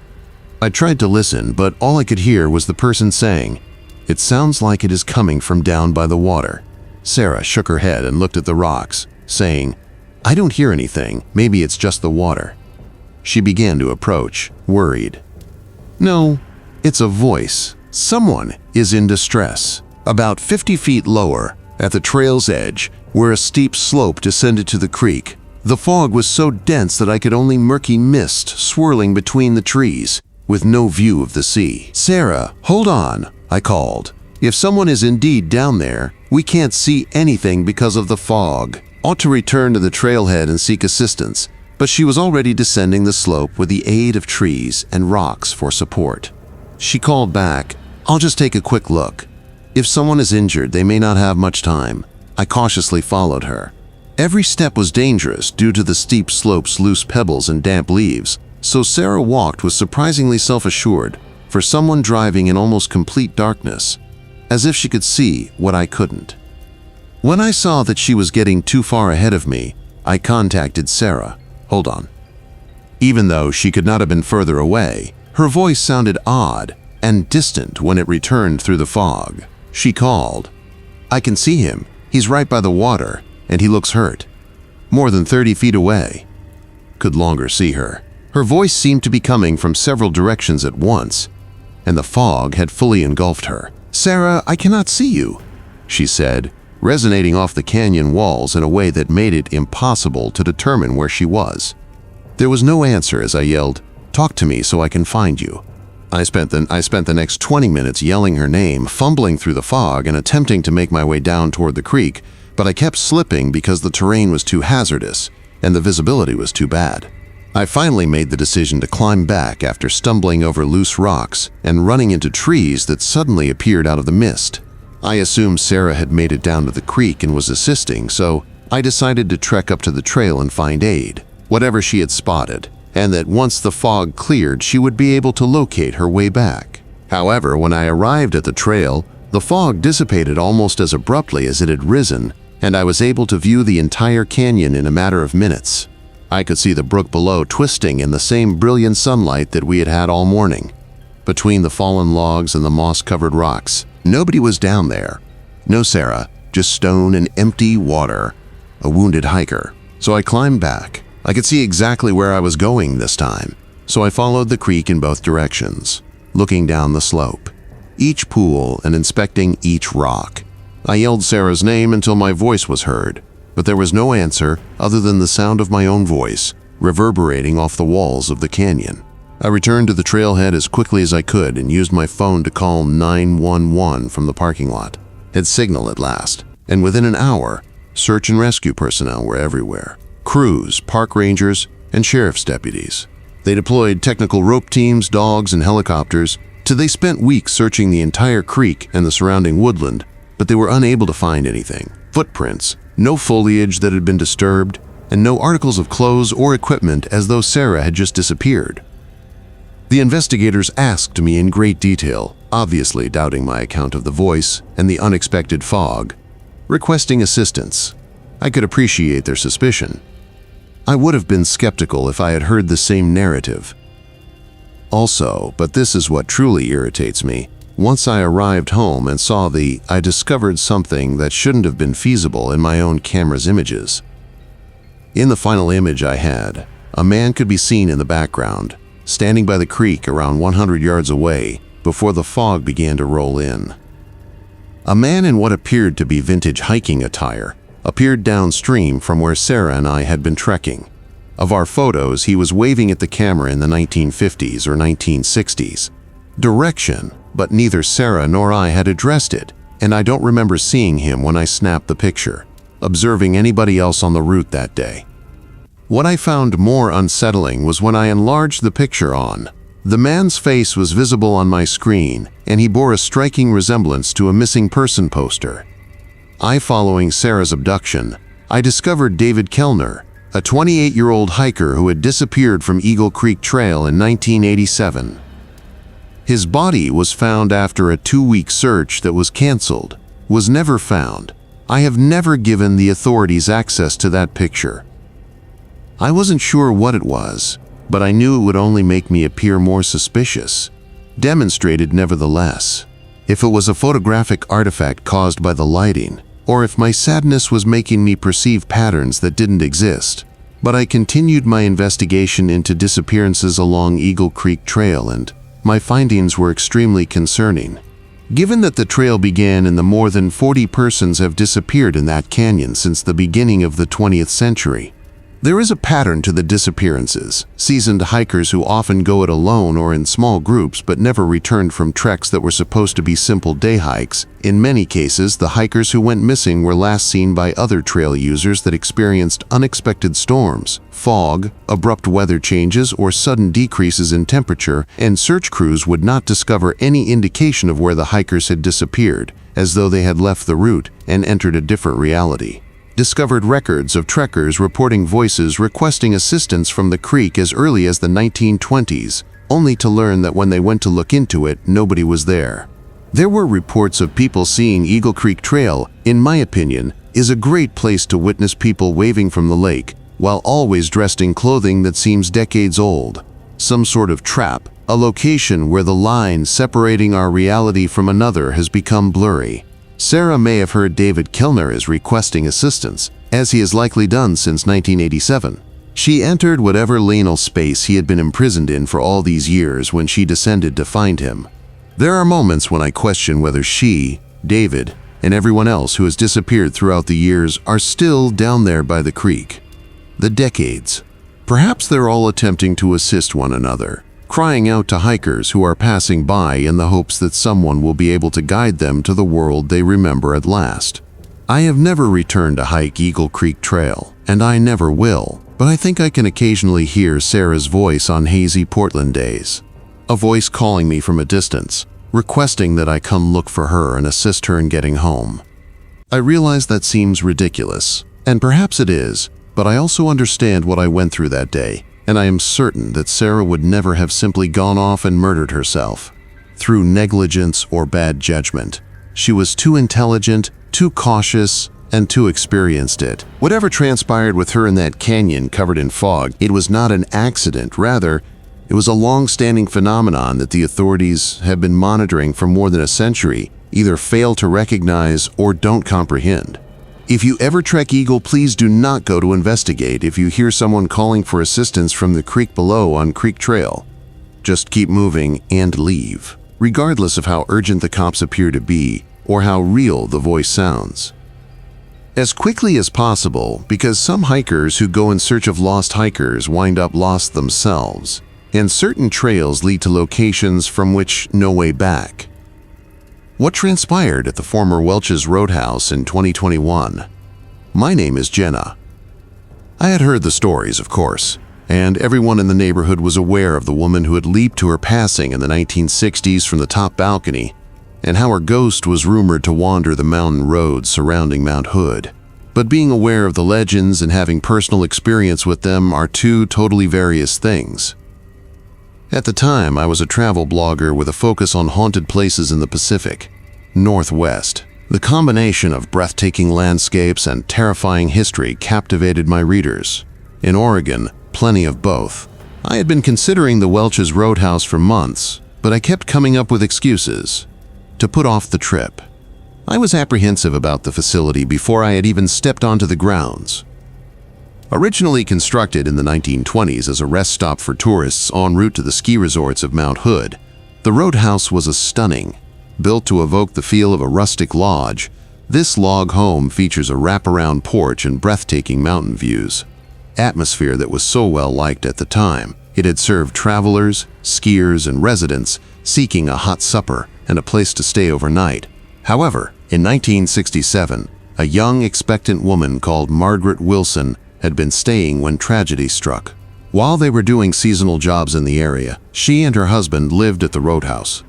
S1: I tried to listen, but all I could hear was the person saying, "It sounds like it is coming from down by the water." Sarah shook her head and looked at the rocks, saying, "I don't hear anything, maybe it's just the water." She began to approach, worried. "No, it's a voice. Someone is in distress." About 50 feet lower, at the trail's edge, where a steep slope descended to the creek, the fog was so dense that I could only murky mist swirling between the trees, with no view of the sea. "Sarah, hold on," I called. "If someone is indeed down there, we can't see anything because of the fog." Ought to return to the trailhead and seek assistance, but she was already descending the slope with the aid of trees and rocks for support. She called back, "I'll just take a quick look. If someone is injured, they may not have much time." I cautiously followed her. Every step was dangerous due to the steep slopes, loose pebbles, and damp leaves, so Sarah walked with surprisingly self-assured for someone driving in almost complete darkness, as if she could see what I couldn't. When I saw that she was getting too far ahead of me, I contacted Sarah. "Hold on." Even though she could not have been further away, her voice sounded odd and distant when it returned through the fog. She called, "I can see him. He's right by the water, and he looks hurt. More than 30 feet away." Could longer see her. Her voice seemed to be coming from several directions at once, and the fog had fully engulfed her. "Sarah, I cannot see you," she said, resonating off the canyon walls in a way that made it impossible to determine where she was. There was no answer as I yelled, "Talk to me so I can find you." I spent the next 20 minutes yelling her name, fumbling through the fog and attempting to make my way down toward the creek, but I kept slipping because the terrain was too hazardous and the visibility was too bad. I finally made the decision to climb back after stumbling over loose rocks and running into trees that suddenly appeared out of the mist. I assumed Sarah had made it down to the creek and was assisting, so I decided to trek up to the trail and find aid, whatever she had spotted, and that once the fog cleared, she would be able to locate her way back. However, when I arrived at the trail, the fog dissipated almost as abruptly as it had risen, and I was able to view the entire canyon in a matter of minutes. I could see the brook below twisting in the same brilliant sunlight that we had had all morning. Between the fallen logs and the moss-covered rocks, nobody was down there. No Sarah, just stone and empty water. A wounded hiker. So I climbed back. I could see exactly where I was going this time, so I followed the creek in both directions, looking down the slope, each pool and inspecting each rock. I yelled Sarah's name until my voice was heard, but there was no answer other than the sound of my own voice reverberating off the walls of the canyon. I returned to the trailhead as quickly as I could and used my phone to call 911 from the parking lot. It had signal at last, and within an hour, search and rescue personnel were everywhere. Crews, park rangers, and sheriff's deputies. They deployed technical rope teams, dogs, and helicopters, till they spent weeks searching the entire creek and the surrounding woodland, but they were unable to find anything. Footprints, no foliage that had been disturbed, and no articles of clothes or equipment as though Sarah had just disappeared. The investigators asked me in great detail, obviously doubting my account of the voice and the unexpected fog, requesting assistance. I could appreciate their suspicion. I would have been skeptical if I had heard the same narrative. Also, but this is what truly irritates me, once I arrived home and saw I discovered something that shouldn't have been feasible in my own camera's images. In the final image I had, a man could be seen in the background, standing by the creek around 100 yards away before the fog began to roll in. A man in what appeared to be vintage hiking attire appeared downstream from where Sarah and I had been trekking. Of our photos, he was waving at the camera in the 1950s or 1960s. Direction, but neither Sarah nor I had addressed it, and I don't remember seeing him when I snapped the picture, observing anybody else on the route that day. What I found more unsettling was when I enlarged the picture the man's face was visible on my screen, and he bore a striking resemblance to a missing person poster. Following Sarah's abduction, I discovered David Kellner, a 28-year-old hiker who had disappeared from Eagle Creek Trail in 1987. His body was found after a 2-week search that was canceled, was never found. I have never given the authorities access to that picture. I wasn't sure what it was, but I knew it would only make me appear more suspicious. Demonstrated nevertheless. If it was a photographic artifact caused by the lighting, or if my sadness was making me perceive patterns that didn't exist. But I continued my investigation into disappearances along Eagle Creek Trail, and my findings were extremely concerning. Given that the trail began and the more than 40 persons have disappeared in that canyon since the beginning of the 20th century, there is a pattern to the disappearances. Seasoned hikers who often go it alone or in small groups but never returned from treks that were supposed to be simple day hikes. In many cases, the hikers who went missing were last seen by other trail users that experienced unexpected storms, fog, abrupt weather changes, or sudden decreases in temperature, and search crews would not discover any indication of where the hikers had disappeared, as though they had left the route and entered a different reality. Discovered records of trekkers reporting voices requesting assistance from the creek as early as the 1920s, only to learn that when they went to look into it, nobody was there. There were reports of people seeing Eagle Creek Trail, in my opinion, is a great place to witness people waving from the lake, while always dressed in clothing that seems decades old. Some sort of trap, a location where the line separating our reality from another has become blurry. Sarah may have heard David Kellner is requesting assistance, as he has likely done since 1987. She entered whatever liminal space he had been imprisoned in for all these years when she descended to find him. There are moments when I question whether she, David, and everyone else who has disappeared throughout the years are still down there by the creek. The decades. Perhaps they're all attempting to assist one another, crying out to hikers who are passing by in the hopes that someone will be able to guide them to the world they remember at last. I have never returned to hike Eagle Creek Trail, and I never will. but I think I can occasionally hear Sarah's voice on hazy Portland days. A voice calling me from a distance, requesting that I come look for her and assist her in getting home. I realize that seems ridiculous, and perhaps it is, but I also understand what I went through that day, and I am certain that Sarah would never have simply gone off and murdered herself through negligence or bad judgment. She was too intelligent, too cautious, and too experienced it. Whatever transpired with her in that canyon covered in fog, it was not an accident. Rather, it was a long-standing phenomenon that the authorities have been monitoring for more than a century, either fail to recognize or don't comprehend. If you ever trek Eagle, please do not go to investigate if you hear someone calling for assistance from the creek below on Creek Trail. Just keep moving and leave, regardless of how urgent the cops appear to be or how real the voice sounds. As quickly as possible, because some hikers who go in search of lost hikers wind up lost themselves, and certain trails lead to locations from which no way back. What transpired at the former Welch's Roadhouse in 2021? My name is Jenna. I had heard the stories, of course, and everyone in the neighborhood was aware of the woman who had leaped to her passing in the 1960s from the top balcony, and how her ghost was rumored to wander the mountain roads surrounding Mount Hood. But being aware of the legends and having personal experience with them are two totally various things. At the time, I was a travel blogger with a focus on haunted places in the Pacific Northwest. The combination of breathtaking landscapes and terrifying history captivated my readers. In Oregon, plenty of both. I had been considering the Welch's Roadhouse for months, but I kept coming up with excuses to put off the trip. I was apprehensive about the facility before I had even stepped onto the grounds. Originally constructed in the 1920s as a rest stop for tourists en route to the ski resorts of Mount Hood, the Roadhouse was stunning. Built to evoke the feel of a rustic lodge, this log home features a wraparound porch and breathtaking mountain views. Atmosphere that was so well liked at the time. It had served travelers, skiers, and residents seeking a hot supper and a place to stay overnight. However, in 1967, a young, expectant woman called Margaret Wilson had been staying when tragedy struck. While they were doing seasonal jobs in the area, she and her husband lived at the Roadhouse.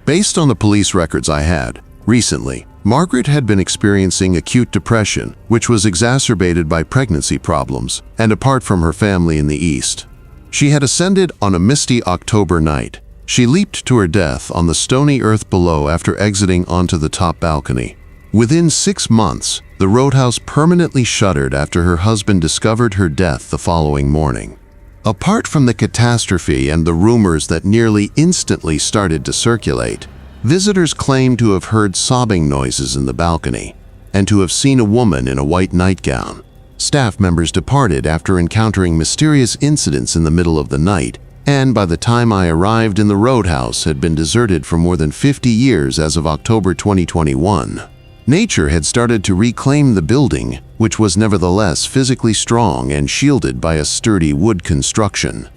S1: Based on the police records I had, recently, Margaret had been experiencing acute depression, which was exacerbated by pregnancy problems, and apart from her family in the East. She had ascended on a misty October night. She leaped to her death on the stony earth below after exiting onto the top balcony. Within 6 months, the Roadhouse permanently shuttered after her husband discovered her death the following morning. Apart from the catastrophe and the rumors that nearly instantly started to circulate, visitors claimed to have heard sobbing noises in the balcony and to have seen a woman in a white nightgown. Staff members departed after encountering mysterious incidents in the middle of the night, and by the time I arrived in the Roadhouse had been deserted for more than 50 years as of October 2021. Nature had started to reclaim the building, which was nevertheless physically strong and shielded by a sturdy wood construction.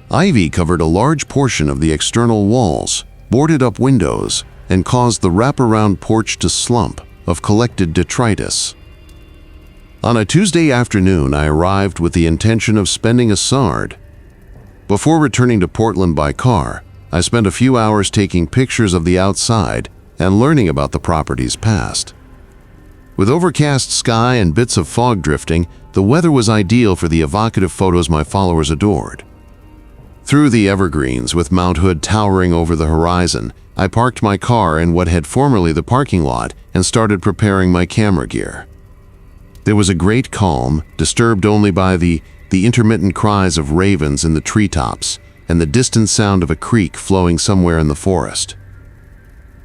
S1: Ivy covered a large portion of the external walls, boarded up windows, and caused the wraparound porch to slump of collected detritus. On a Tuesday afternoon, I arrived with the intention of spending a Sard. Before returning to Portland by car, I spent a few hours taking pictures of the outside and learning about the property's past. With overcast sky and bits of fog drifting, the weather was ideal for the evocative photos my followers adored. Through the evergreens, with Mount Hood towering over the horizon, I parked my car in what had formerly the parking lot and started preparing my camera gear. There was a great calm, disturbed only by the intermittent cries of ravens in the treetops and the distant sound of a creek flowing somewhere in the forest.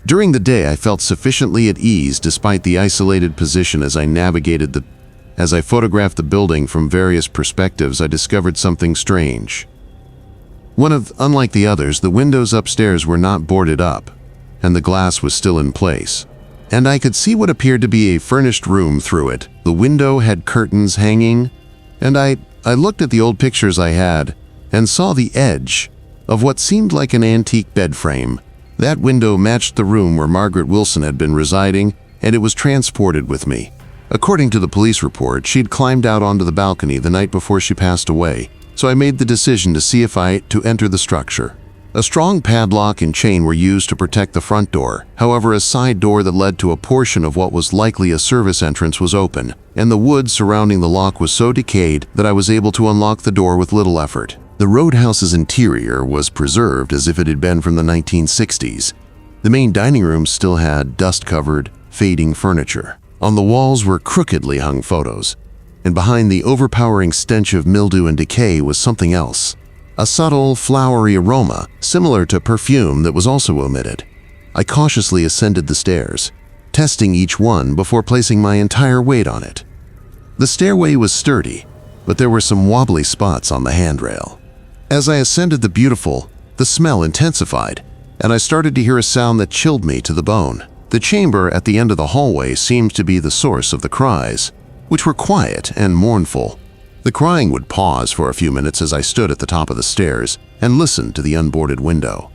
S1: During the day, I felt sufficiently at ease despite the isolated position as I photographed the building from various perspectives. I discovered something strange. Unlike the others, the windows upstairs were not boarded up, and the glass was still in place, and I could see what appeared to be a furnished room through it. The window had curtains hanging, and I looked at the old pictures I had and saw the edge of what seemed like an antique bed frame. That window matched the room where Margaret Wilson had been residing, and it was transported with me. According to the police report, she'd climbed out onto the balcony the night before she passed away, so I made the decision to see if I to enter the structure. A strong padlock and chain were used to protect the front door. However, a side door that led to a portion of what was likely a service entrance was open, and the wood surrounding the lock was so decayed that I was able to unlock the door with little effort. The roadhouse's interior was preserved as if it had been from the 1960s. The main dining room still had dust-covered, fading furniture. On the walls were crookedly hung photos, and behind the overpowering stench of mildew and decay was something else. A subtle, flowery aroma, similar to perfume, that was also omitted. I cautiously ascended the stairs, testing each one before placing my entire weight on it. The stairway was sturdy, but there were some wobbly spots on the handrail. As I ascended the smell intensified, and I started to hear a sound that chilled me to the bone. The chamber at the end of the hallway seemed to be the source of the cries, which were quiet and mournful. The crying would pause for a few minutes as I stood at the top of the stairs and listened to the unboarded window.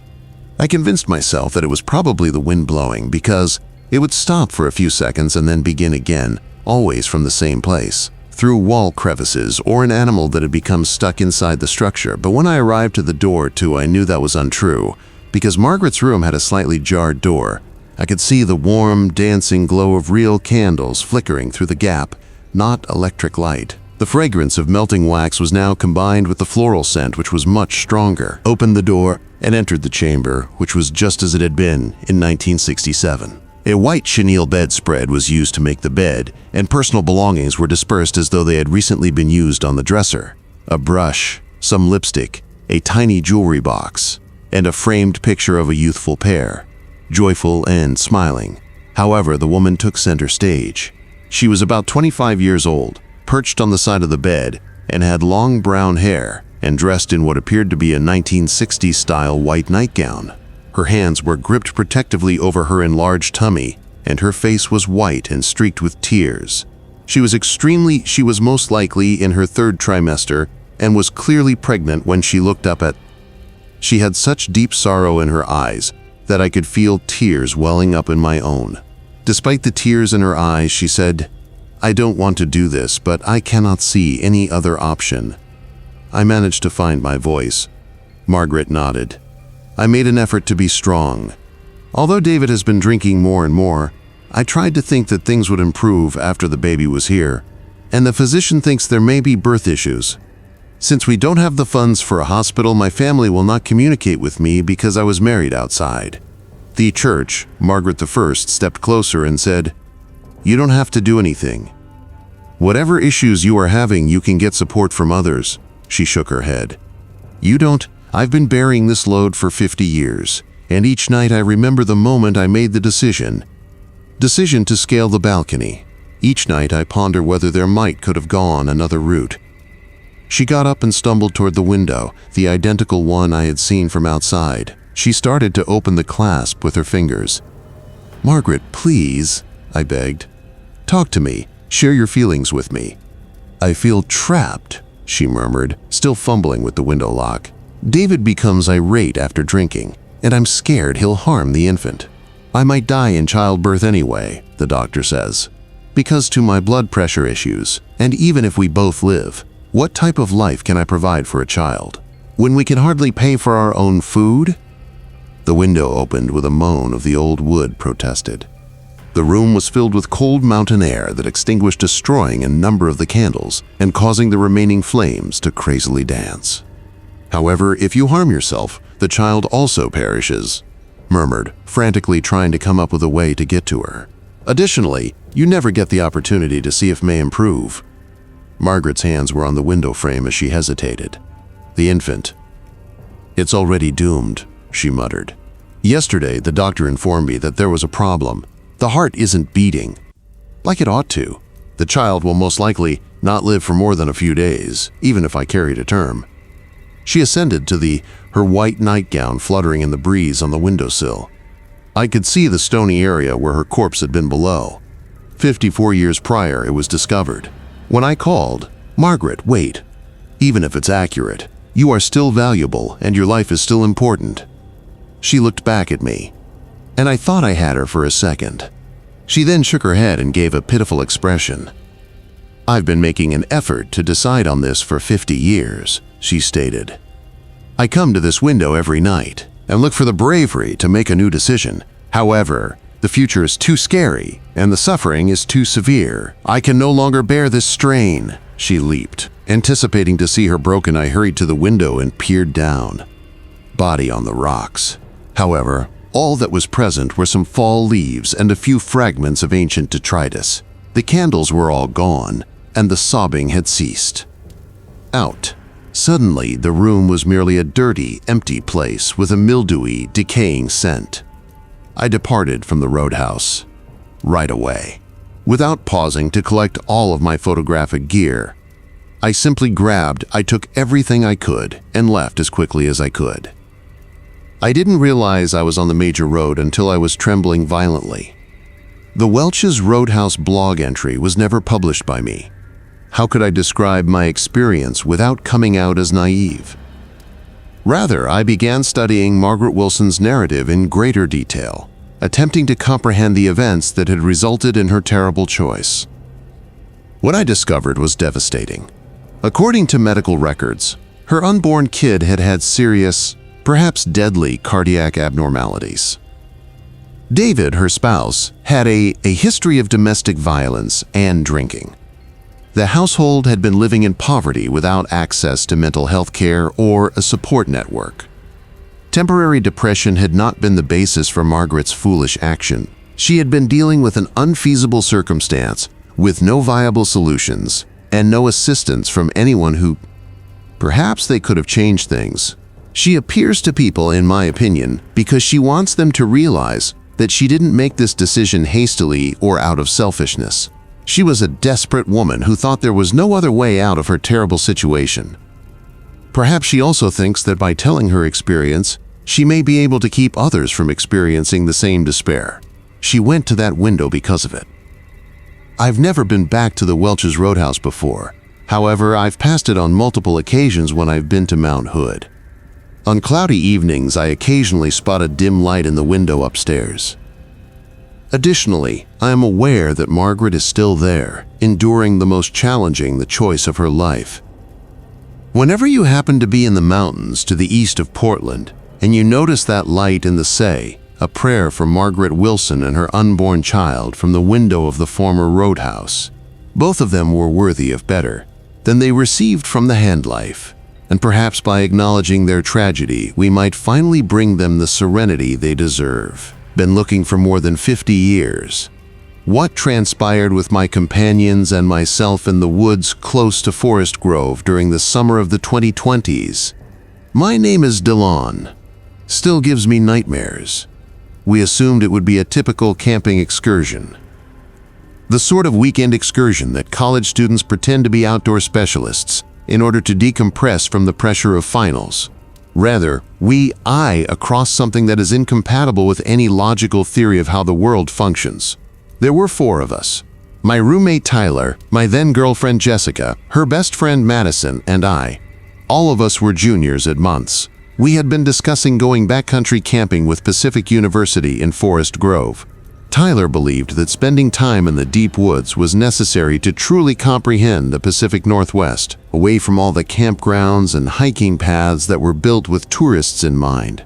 S1: I convinced myself that it was probably the wind blowing, because it would stop for a few seconds and then begin again, always from the same place, through wall crevices or an animal that had become stuck inside the structure. But when I arrived to the door too, I knew that was untrue, because Margaret's room had a slightly jarred door. I could see the warm, dancing glow of real candles flickering through the gap, not electric light. The fragrance of melting wax was now combined with the floral scent, which was much stronger. Opened the door and entered the chamber, which was just as it had been in 1967. A white chenille bedspread was used to make the bed, and personal belongings were dispersed as though they had recently been used on the dresser. A brush, some lipstick, a tiny jewelry box, and a framed picture of a youthful pair, joyful and smiling. However, the woman took center stage. She was about 25 years old, perched on the side of the bed, and had long brown hair, and dressed in what appeared to be a 1960s-style white nightgown. Her hands were gripped protectively over her enlarged tummy, and her face was white and streaked with tears. She was most likely in her third trimester and was clearly pregnant when she looked up at. She had such deep sorrow in her eyes that I could feel tears welling up in my own. Despite the tears in her eyes, she said, "I don't want to do this, but I cannot see any other option." I managed to find my voice. Margaret nodded. I made an effort to be strong. Although David has been drinking more and more, I tried to think that things would improve after the baby was here, and the physician thinks there may be birth issues. Since we don't have the funds for a hospital, my family will not communicate with me because I was married outside. The church, Margaret I, stepped closer and said, "You don't have to do anything. Whatever issues you are having, you can get support from others." She shook her head. "You don't. I've been bearing this load for 50 years, and each night I remember the moment I made the decision to scale the balcony. Each night I ponder whether there could have gone another route." She got up and stumbled toward the window, the identical one I had seen from outside. She started to open the clasp with her fingers. "Margaret, please," I begged. "Talk to me. Share your feelings with me." "I feel trapped," she murmured, still fumbling with the window lock. "David becomes irate after drinking, and I'm scared he'll harm the infant. I might die in childbirth anyway," the doctor says, "because to my blood pressure issues, and even if we both live, what type of life can I provide for a child when we can hardly pay for our own food?" The window opened with a moan of the old wood protested. The room was filled with cold mountain air that extinguished, destroying a number of the candles and causing the remaining flames to crazily dance. "However, if you harm yourself, the child also perishes," murmured, frantically trying to come up with a way to get to her. "Additionally, you never get the opportunity to see if may improve." Margaret's hands were on the window frame as she hesitated. "The infant. It's already doomed," she muttered. "Yesterday, the doctor informed me that there was a problem. The heart isn't beating like it ought to. The child will most likely not live for more than a few days, even if I carry to term." She ascended to her white nightgown fluttering in the breeze on the windowsill. I could see the stony area where her corpse had been below. 54 years prior, it was discovered. When I called, "Margaret, wait. Even if it's accurate, you are still valuable and your life is still important." She looked back at me, and I thought I had her for a second. She then shook her head and gave a pitiful expression. "I've been making an effort to decide on this for 50 years, she stated. "I come to this window every night and look for the bravery to make a new decision. However, the future is too scary and the suffering is too severe. I can no longer bear this strain," she leaped. Anticipating to see her broken, I hurried to the window and peered down. Body on the rocks. However, all that was present were some fall leaves and a few fragments of ancient detritus. The candles were all gone, and the sobbing had ceased. Out. Suddenly, the room was merely a dirty, empty place with a mildewy, decaying scent. I departed from the roadhouse right away, without pausing to collect all of my photographic gear. I took everything I could and left as quickly as I could. I didn't realize I was on the major road until I was trembling violently. The Welch's Roadhouse blog entry was never published by me. How could I describe my experience without coming out as naive? Rather, I began studying Margaret Wilson's narrative in greater detail, attempting to comprehend the events that had resulted in her terrible choice. What I discovered was devastating. According to medical records, her unborn kid had had serious, perhaps deadly, cardiac abnormalities. David, her spouse, had a history of domestic violence and drinking. The household had been living in poverty without access to mental health care or a support network. Temporary depression had not been the basis for Margaret's foolish action. She had been dealing with an unfeasible circumstance with no viable solutions and no assistance from anyone who, perhaps they could have changed things. She appears to people, in my opinion, because she wants them to realize that she didn't make this decision hastily or out of selfishness. She was a desperate woman who thought there was no other way out of her terrible situation. Perhaps she also thinks that by telling her experience, she may be able to keep others from experiencing the same despair. She went to that window because of it. I've never been back to the Welch's Roadhouse before. However, I've passed it on multiple occasions when I've been to Mount Hood. On cloudy evenings, I occasionally spot a dim light in the window upstairs. Additionally, I am aware that Margaret is still there, enduring the most challenging the choice of her life. Whenever you happen to be in the mountains to the east of Portland, and you notice that light in the Say, a prayer for Margaret Wilson and her unborn child from the window of the former roadhouse, both of them were worthy of better than they received from the hand life, and perhaps by acknowledging their tragedy, we might finally bring them the serenity they deserve. Been looking for more than 50 years. What transpired with my companions and myself in the woods close to Forest Grove during the summer of the 2020s? My name is Delon. Still gives me nightmares. We assumed it would be a typical camping excursion. The sort of weekend excursion that college students pretend to be outdoor specialists in order to decompress from the pressure of finals. Rather, we eye across something that is incompatible with any logical theory of how the world functions. There were 4 of us. My roommate Tyler, my then-girlfriend Jessica, her best friend Madison, and I. All of us were juniors at Months. We had been discussing going backcountry camping with Pacific University in Forest Grove. Tyler believed that spending time in the deep woods was necessary to truly comprehend the Pacific Northwest, away from all the campgrounds and hiking paths that were built with tourists in mind.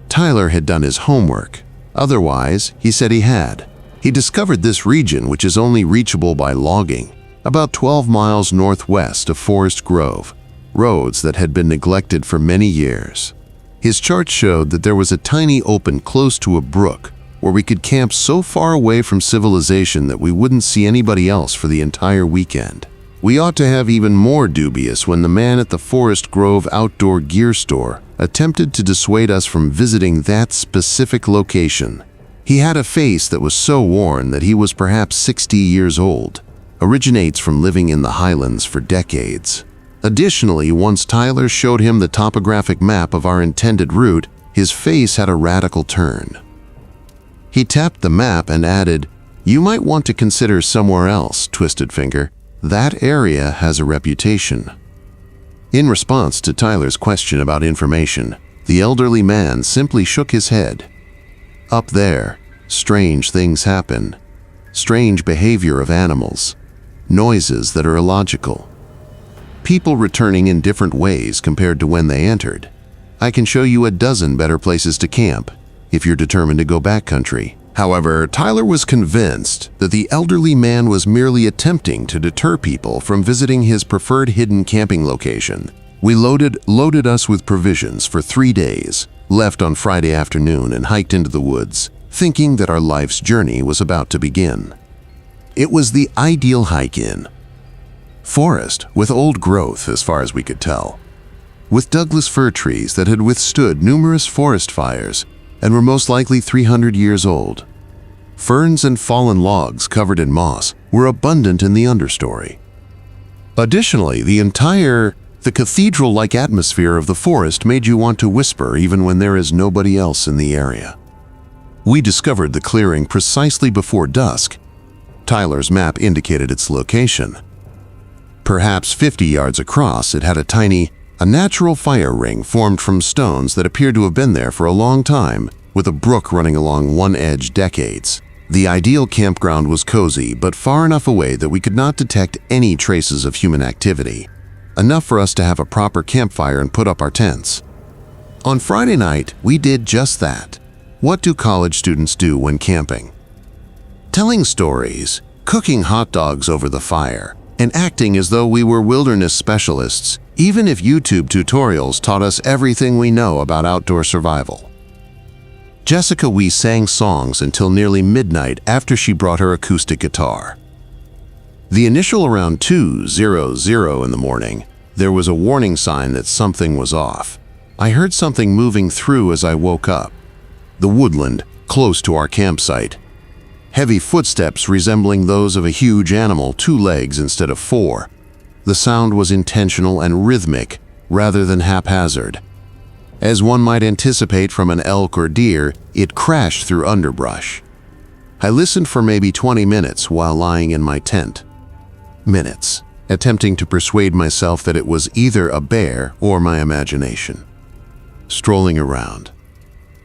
S1: Tyler had done his homework. Otherwise, he said he had. He discovered this region, which is only reachable by logging, about 12 miles northwest of Forest Grove, roads that had been neglected for many years. His chart showed that there was a tiny open close to a brook where we could camp so far away from civilization that we wouldn't see anybody else for the entire weekend. We ought to have even more dubious when the man at the Forest Grove outdoor gear store attempted to dissuade us from visiting that specific location. He had a face that was so worn that he was perhaps 60 years old, originates from living in the highlands for decades. Additionally, once Tyler showed him the topographic map of our intended route, his face had a radical turn. He tapped the map and added, "You might want to consider somewhere else, Twisted Finger. That area has a reputation." In response to Tyler's question about information, the elderly man simply shook his head. "Up there, strange things happen. strange behavior of animals, noises that are illogical, people returning in different ways compared to when they entered. I can show you a dozen better places to camp if you're determined to go backcountry. However, Tyler was convinced that the elderly man was merely attempting to deter people from visiting his preferred hidden camping location. We loaded us with provisions for 3 days, left on Friday afternoon and hiked into the woods, thinking that our life's journey was about to begin. It was the ideal hike-in. Forest with old growth as far as we could tell, with Douglas fir trees that had withstood numerous forest fires and were most likely 300 years old. Ferns and fallen logs covered in moss were abundant in the understory. Additionally, the cathedral-like atmosphere of the forest made you want to whisper even when there is nobody else in the area. We discovered the clearing precisely before dusk. Tyler's map indicated its location. Perhaps 50 yards across, it had a natural fire ring formed from stones that appeared to have been there for a long time, with a brook running along one edge decades. The ideal campground was cozy, but far enough away that we could not detect any traces of human activity, enough for us to have a proper campfire and put up our tents. On Friday night, we did just that. What do college students do when camping? Telling stories, cooking hot dogs over the fire, and acting as though we were wilderness specialists, even if YouTube tutorials taught us everything we know about outdoor survival. Jessica we sang songs until nearly midnight after she brought her acoustic guitar. The initial around 2:00 in the morning, there was a warning sign that something was off. I heard something moving through as I woke up. The woodland, close to our campsite. Heavy footsteps resembling those of a huge animal, 2 legs instead of 4. The sound was intentional and rhythmic rather than haphazard. As one might anticipate from an elk or deer, it crashed through underbrush. I listened for maybe 20 minutes while lying in my tent. Minutes, attempting to persuade myself that it was either a bear or my imagination. Strolling around.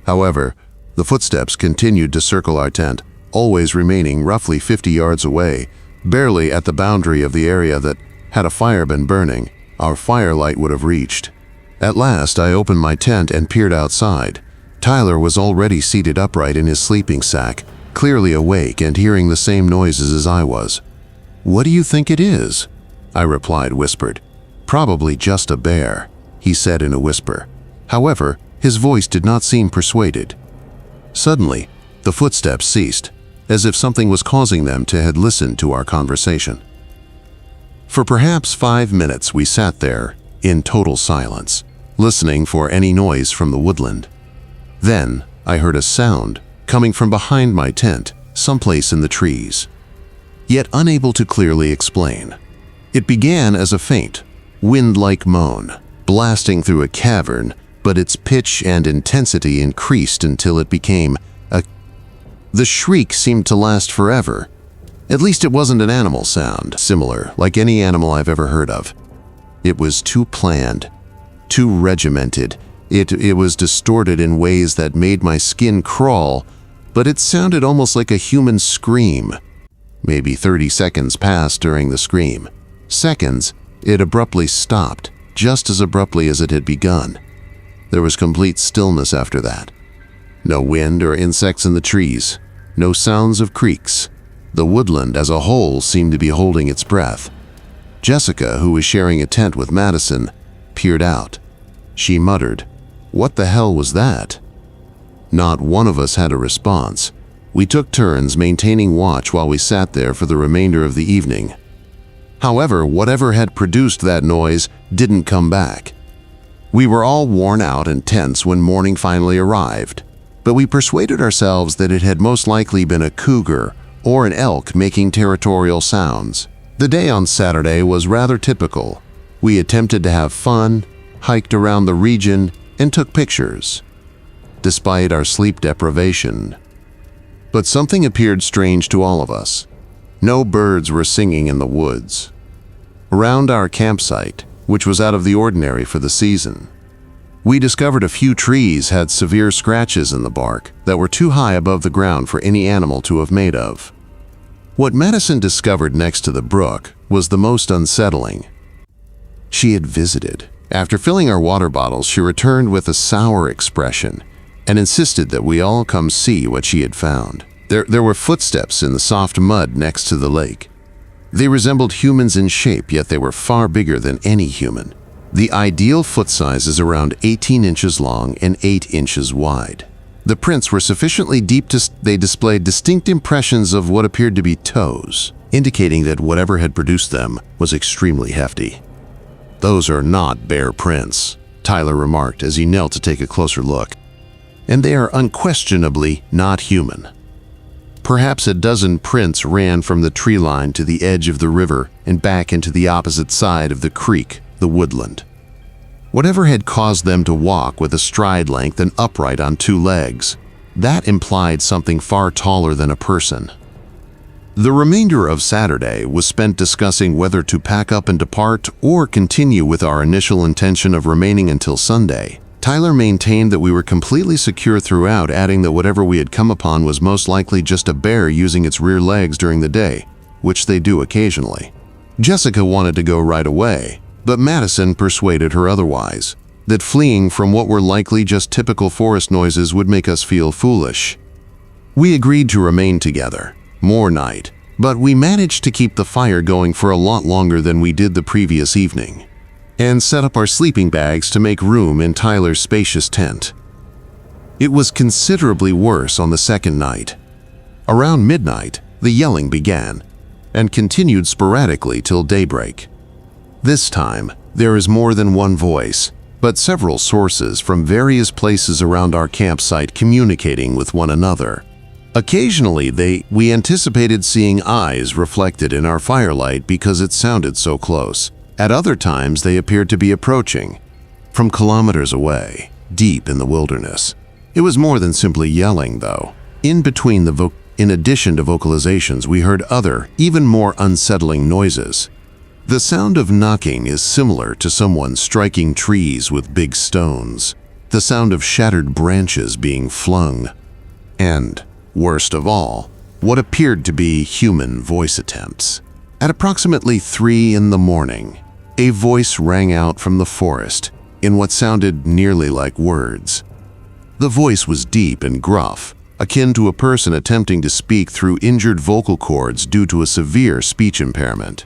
S1: However, the footsteps continued to circle our tent, always remaining roughly 50 yards away, barely at the boundary of the area that, had a fire been burning, our firelight would have reached. At last, I opened my tent and peered outside. Tyler was already seated upright in his sleeping sack, clearly awake and hearing the same noises as I was. "What do you think it is?" I replied, whispered. "Probably just a bear," he said in a whisper. However, his voice did not seem persuaded. Suddenly, the footsteps ceased, as if something was causing them to have listened to our conversation. For perhaps 5 minutes we sat there, in total silence, listening for any noise from the woodland. Then I heard a sound coming from behind my tent, someplace in the trees, yet unable to clearly explain. It began as a faint, wind-like moan, blasting through a cavern, but its pitch and intensity increased until it became The shriek seemed to last forever. At least it wasn't an animal sound, similar, like any animal I've ever heard of. It was too planned, too regimented. It was distorted in ways that made my skin crawl, but it sounded almost like a human scream. Maybe 30 seconds passed during the scream. Seconds, it abruptly stopped, just as abruptly as it had begun. There was complete stillness after that. No wind or insects in the trees, no sounds of creaks. The woodland as a whole seemed to be holding its breath. Jessica, who was sharing a tent with Madison, peered out. She muttered, "What the hell was that?" Not one of us had a response. We took turns maintaining watch while we sat there for the remainder of the evening. However, whatever had produced that noise didn't come back. We were all worn out and tense when morning finally arrived, but we persuaded ourselves that it had most likely been a cougar or an elk making territorial sounds. The day on Saturday was rather typical. We attempted to have fun, hiked around the region, and took pictures, despite our sleep deprivation. But something appeared strange to all of us. No birds were singing in the woods. Around our campsite, which was out of the ordinary for the season, we discovered a few trees had severe scratches in the bark that were too high above the ground for any animal to have made of. What Madison discovered next to the brook was the most unsettling. She had visited. After filling our water bottles, she returned with a sour expression and insisted that we all come see what she had found. There were footsteps in the soft mud next to the lake. They resembled humans in shape, yet they were far bigger than any human. The ideal foot size is around 18 inches long and 8 inches wide. The prints were sufficiently deep they displayed distinct impressions of what appeared to be toes, indicating that whatever had produced them was extremely hefty. "Those are not bear prints," Tyler remarked as he knelt to take a closer look. "And they are unquestionably not human." Perhaps a dozen prints ran from the tree line to the edge of the river and back into the opposite side of the creek, the woodland. Whatever had caused them to walk with a stride length and upright on 2 legs, that implied something far taller than a person. The remainder of Saturday was spent discussing whether to pack up and depart or continue with our initial intention of remaining until Sunday. Tyler maintained that we were completely secure throughout, adding that whatever we had come upon was most likely just a bear using its rear legs during the day, which they do occasionally. Jessica wanted to go right away, but Madison persuaded her otherwise, that fleeing from what were likely just typical forest noises would make us feel foolish. We agreed to remain together more night, but we managed to keep the fire going for a lot longer than we did the previous evening, and set up our sleeping bags to make room in Tyler's spacious tent. It was considerably worse on the second night. Around midnight, the yelling began, and continued sporadically till daybreak. This time, there is more than one voice, but several sources from various places around our campsite communicating with one another. Occasionally, we anticipated seeing eyes reflected in our firelight because it sounded so close. At other times, they appeared to be approaching, from kilometers away, deep in the wilderness. It was more than simply yelling, though. In addition to vocalizations, we heard other, even more unsettling noises. The sound of knocking is similar to someone striking trees with big stones, the sound of shattered branches being flung, and, worst of all, what appeared to be human voice attempts. At approximately 3 in the morning, a voice rang out from the forest in what sounded nearly like words. The voice was deep and gruff, akin to a person attempting to speak through injured vocal cords due to a severe speech impairment.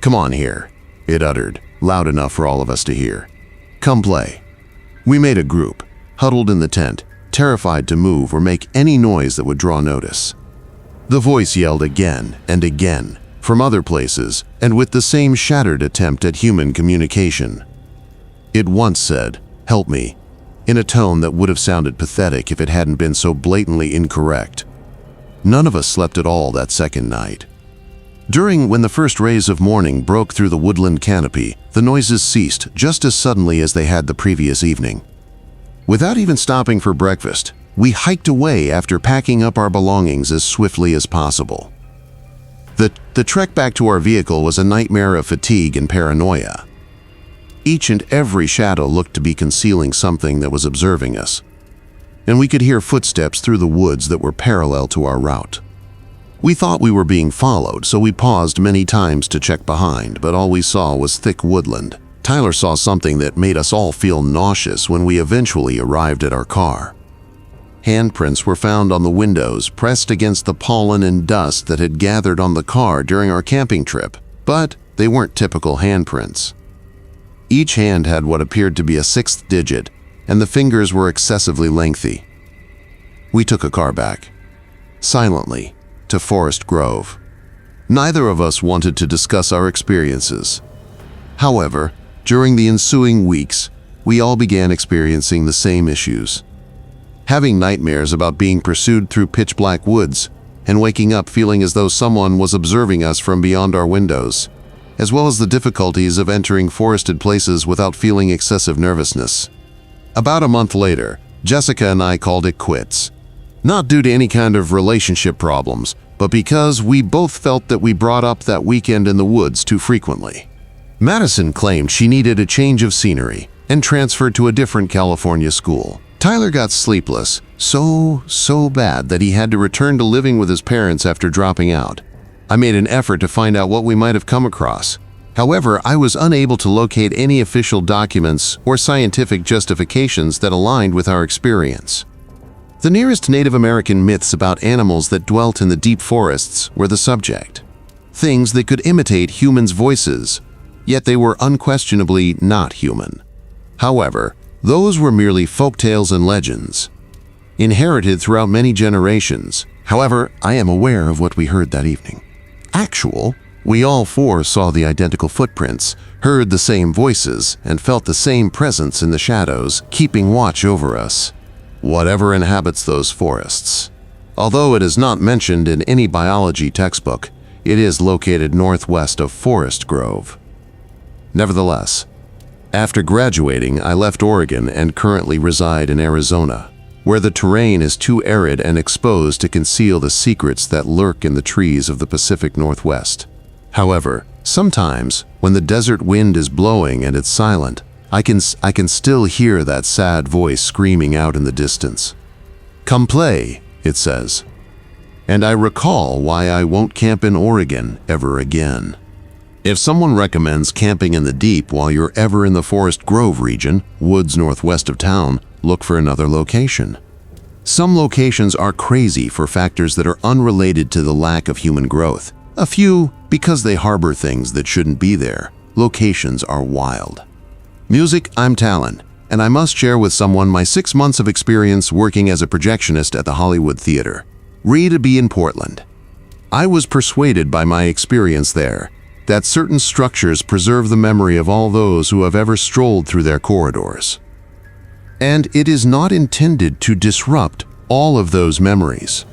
S1: "Come on here," it uttered, loud enough for all of us to hear. "Come play." We made a group, huddled in the tent, terrified to move or make any noise that would draw notice. The voice yelled again and again, from other places, and with the same shattered attempt at human communication. It once said, "Help me," in a tone that would have sounded pathetic if it hadn't been so blatantly incorrect. None of us slept at all that second night. When the first rays of morning broke through the woodland canopy, the noises ceased just as suddenly as they had the previous evening. Without even stopping for breakfast, we hiked away after packing up our belongings as swiftly as possible. The trek back to our vehicle was a nightmare of fatigue and paranoia. Each and every shadow looked to be concealing something that was observing us, and we could hear footsteps through the woods that were parallel to our route. We thought we were being followed, so we paused many times to check behind, but all we saw was thick woodland. Tyler saw something that made us all feel nauseous when we eventually arrived at our car. Handprints were found on the windows, pressed against the pollen and dust that had gathered on the car during our camping trip, but they weren't typical handprints. Each hand had what appeared to be a 6th digit, and the fingers were excessively lengthy. We took a car back, silently, to Forest Grove. Neither of us wanted to discuss our experiences. However, during the ensuing weeks, we all began experiencing the same issues. Having nightmares about being pursued through pitch-black woods and waking up feeling as though someone was observing us from beyond our windows, as well as the difficulties of entering forested places without feeling excessive nervousness. About a month later, Jessica and I called it quits. Not due to any kind of relationship problems, but because we both felt that we brought up that weekend in the woods too frequently. Madison claimed she needed a change of scenery and transferred to a different California school. Tyler got sleepless, so bad that he had to return to living with his parents after dropping out, I made an effort to find out what we might have come across. However, I was unable to locate any official documents or scientific justifications that aligned with our experience. The nearest Native American myths about animals that dwelt in the deep forests were the subject. Things that could imitate humans' voices, yet they were unquestionably not human. However, those were merely folktales and legends, inherited throughout many generations. However, I am aware of what we heard that evening. We all four saw the identical footprints, heard the same voices, and felt the same presence in the shadows, keeping watch over us. Whatever inhabits those forests. Although it is not mentioned in any biology textbook, it is located northwest of Forest Grove. Nevertheless, after graduating, I left Oregon and currently reside in Arizona, where the terrain is too arid and exposed to conceal the secrets that lurk in the trees of the Pacific Northwest. However, sometimes, when the desert wind is blowing and it's silent, I can still hear that sad voice screaming out in the distance. "Come play," it says. And I recall why I won't camp in Oregon ever again. If someone recommends camping in the deep while you're ever in the Forest Grove region, woods northwest of town, look for another location. Some locations are crazy for factors that are unrelated to the lack of human growth. A few, because they harbor things that shouldn't be there. Locations are wild. Music, I'm Talon, and I must share with someone my 6 months of experience working as a projectionist at the Hollywood Theater. To be in Portland. I was persuaded by my experience there that certain structures preserve the memory of all those who have ever strolled through their corridors. And it is not intended to disrupt all of those memories.